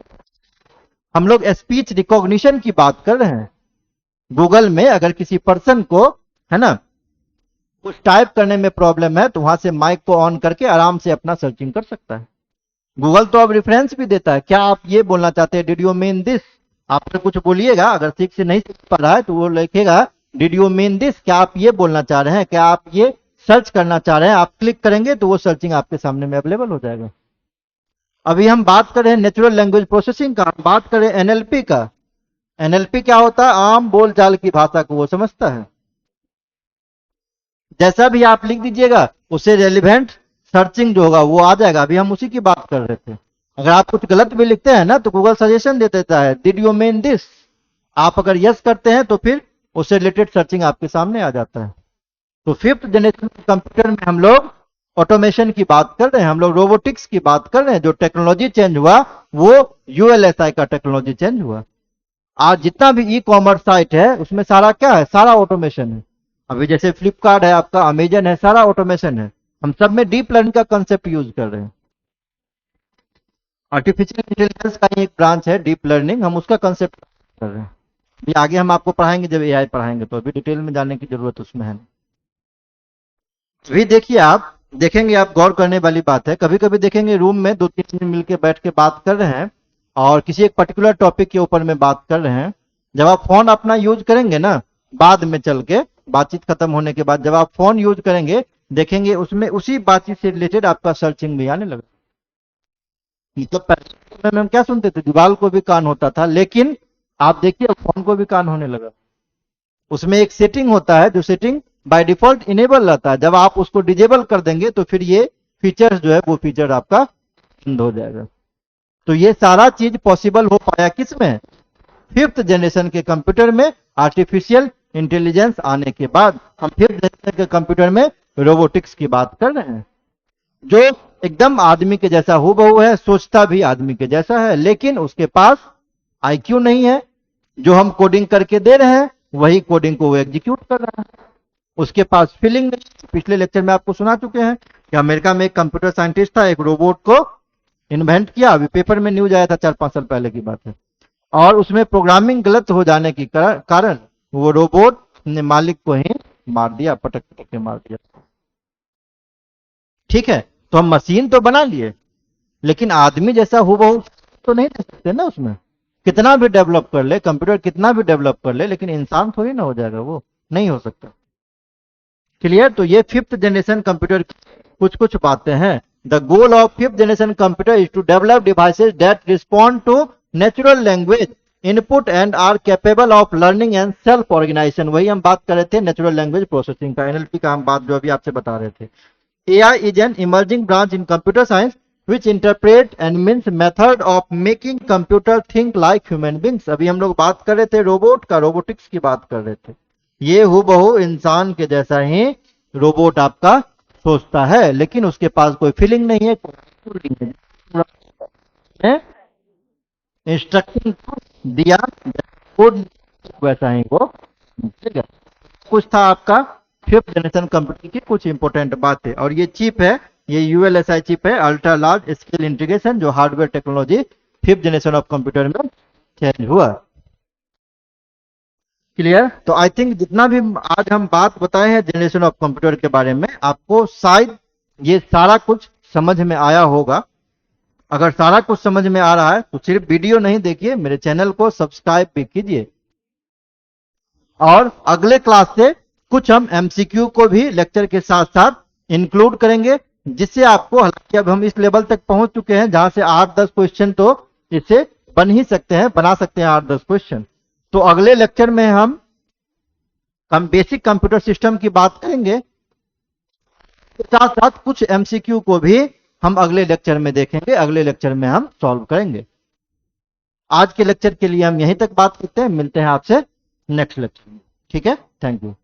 हम लोग स्पीच रिकॉग्निशन की बात कर रहे हैं। गूगल में अगर किसी पर्सन को, है ना, कुछ टाइप करने में प्रॉब्लम है, तो वहां से माइक को ऑन करके आराम से अपना सर्चिंग कर सकता है। गूगल तो अब रेफरेंस भी देता है, क्या आप ये बोलना चाहते हैं, डिड यू मीन दिस? आपसे कुछ बोलिएगा, अगर ठीक से नहीं सीख पा रहा है तो वो लिखेगा डिड यू मीन दिस, क्या आप ये बोलना चाह रहे हैं, क्या आप ये सर्च करना चाह रहे हैं? आप क्लिक करेंगे तो वो सर्चिंग आपके सामने में अवेलेबल हो जाएगा। अभी हम बात कर रहे हैं नेचुरल लैंग्वेज प्रोसेसिंग का, हम बात कर रहे हैं NLP का। NLP क्या होता है? आम बोलचाल की भाषा को वो समझता है। जैसा भी आप लिख दीजिएगा उससे रेलिवेंट सर्चिंग जो होगा वो आ जाएगा। अभी हम उसी की बात कर रहे थे। अगर आप कुछ गलत भी लिखते हैं ना, तो गूगल सजेशन दे देता है, डिड यू मीन दिस? आप अगर यस करते हैं तो फिर उससे रिलेटेड सर्चिंग आपके सामने आ जाता है। तो फिफ्थ जनरेशन कंप्यूटर में हम लोग ऑटोमेशन की बात कर रहे हैं, हम लोग रोबोटिक्स की बात कर रहे हैं। जो टेक्नोलॉजी चेंज हुआ वो ULSI का टेक्नोलॉजी चेंज हुआ। आज जितना भी ई-कॉमर्स साइट है उसमें सारा क्या है? सारा ऑटोमेशन है। अभी जैसे फ्लिपकार्ट है आपका, अमेजन है, सारा ऑटोमेशन है। हम सब में डीप लर्निंग का कंसेप्ट यूज कर रहे हैं। आर्टिफिशियल इंटेलिजेंस का ही एक ब्रांच है डीप लर्निंग, हम उसका कंसेप्ट कर रहे हैं। ये आगे हम आपको पढ़ाएंगे जब AI पढ़ाएंगे, तो अभी डिटेल में जाने की जरूरत उसमें है। अभी देखिए, आप देखेंगे, आप गौर करने वाली बात है, कभी कभी देखेंगे रूम में दो तीन जन मिलकर बैठ के बात कर रहे हैं और किसी एक पर्टिकुलर टॉपिक के ऊपर में बात कर रहे हैं। जब आप फोन अपना यूज करेंगे ना, बाद में चल के बातचीत खत्म होने के बाद जब आप फोन यूज करेंगे, देखेंगे उसमें उसी बातचीत से रिलेटेड आपका सर्चिंग भी आने लगा। मतलब पहले में हम क्या सुनते थे, दीवार को भी कान होता था, लेकिन आप देखिए फोन को भी कान होने लगा। उसमें एक सेटिंग होता है, जो सेटिंग बाय डिफॉल्ट इनेबल रहता है। जब आप उसको डिजेबल कर देंगे तो फिर ये फीचर्स जो है वो फीचर आपका बंद हो जाएगा। तो ये सारा चीज पॉसिबल हो पाया किस में? फिफ्थ जनरेशन के कंप्यूटर में आर्टिफिशियल इंटेलिजेंस आने के बाद हम फिफ्थ जनरेशन के कंप्यूटर में रोबोटिक्स की बात कर रहे हैं, जो एकदम आदमी के जैसा हूबहू है, सोचता भी आदमी के जैसा है, लेकिन उसके पास आईक्यू नहीं है। जो हम कोडिंग करके दे रहे हैं वही कोडिंग को वो एग्जीक्यूट कर रहा है। उसके पास फीलिंग नहीं। पिछले लेक्चर में आपको सुना चुके हैं कि अमेरिका में एक कंप्यूटर साइंटिस्ट था, एक रोबोट को इन्वेंट किया। अभी पेपर में न्यूज आया था, 4-5 साल पहले की बात है। और उसमें प्रोग्रामिंग गलत हो जाने के कारण वो रोबोट ने मालिक को ही मार दिया, पटक पटक के मार दिया। ठीक है, तो हम मशीन तो बना लिए, लेकिन आदमी जैसा हूबहू तो नहीं दे सकते ना उसमें। कितना भी डेवलप कर ले कंप्यूटर, कितना भी डेवलप कर ले, लेकिन इंसान थोड़ी ना हो जाएगा, वो नहीं हो सकता। क्लियर? तो ये फिफ्थ जनरेशन कंप्यूटर कुछ कुछ बातें हैं। The goal of fifth generation computer is to develop devices that respond to natural language input and are capable of learning and self organization. वही हम बात कर रहे थे नेचुरल लैंग्वेज प्रोसेसिंग का, एनएलपी का हम बात जो अभी आपसे बता रहे थे। AI is an emerging branch in computer science which interpret and means method of making computer think like human beings। अभी हम लोग बात कर रहे थे रोबोट का, रोबोटिक्स की बात कर रहे थे। ये हूबहू इंसान के जैसा ही रोबोट आपका सोचता है, लेकिन उसके पास कोई फीलिंग नहीं है, कोई इंस्ट्रक्शन दिया कोड वैसा ही वो। ठीक है, कुछ था आपका फिफ्थ जनरेशन कंप्यूटर की कुछ इंपॉर्टेंट बातें। और ये चिप है, ये ULSI चिप है, अल्ट्रा लार्ज स्केल इंटीग्रेशन, जो hardware technology fifth generation of computer में चेंज हुआ। क्लियर? तो आई थिंक जितना भी आज हम बात बताए हैं जनरेशन ऑफ कंप्यूटर के बारे में, आपको शायद ये सारा कुछ समझ में आया होगा। अगर सारा कुछ समझ में आ रहा है तो सिर्फ वीडियो नहीं देखिए, मेरे चैनल को सब्सक्राइब भी कीजिए। और अगले क्लास से कुछ हम MCQ को भी लेक्चर के साथ साथ इंक्लूड करेंगे, जिससे आपको, हालांकि अब हम इस लेवल तक पहुंच चुके हैं जहां से 8-10 क्वेश्चन तो इससे बन ही सकते हैं, बना सकते हैं 8-10 क्वेश्चन। तो अगले लेक्चर में हम बेसिक कंप्यूटर सिस्टम की बात करेंगे, साथ साथ कुछ MCQ को भी हम अगले लेक्चर में देखेंगे, अगले लेक्चर में हम सॉल्व करेंगे। आज के लेक्चर के लिए हम यहीं तक बात करते हैं, मिलते हैं आपसे नेक्स्ट लेक्चर में। ठीक है, थैंक यू।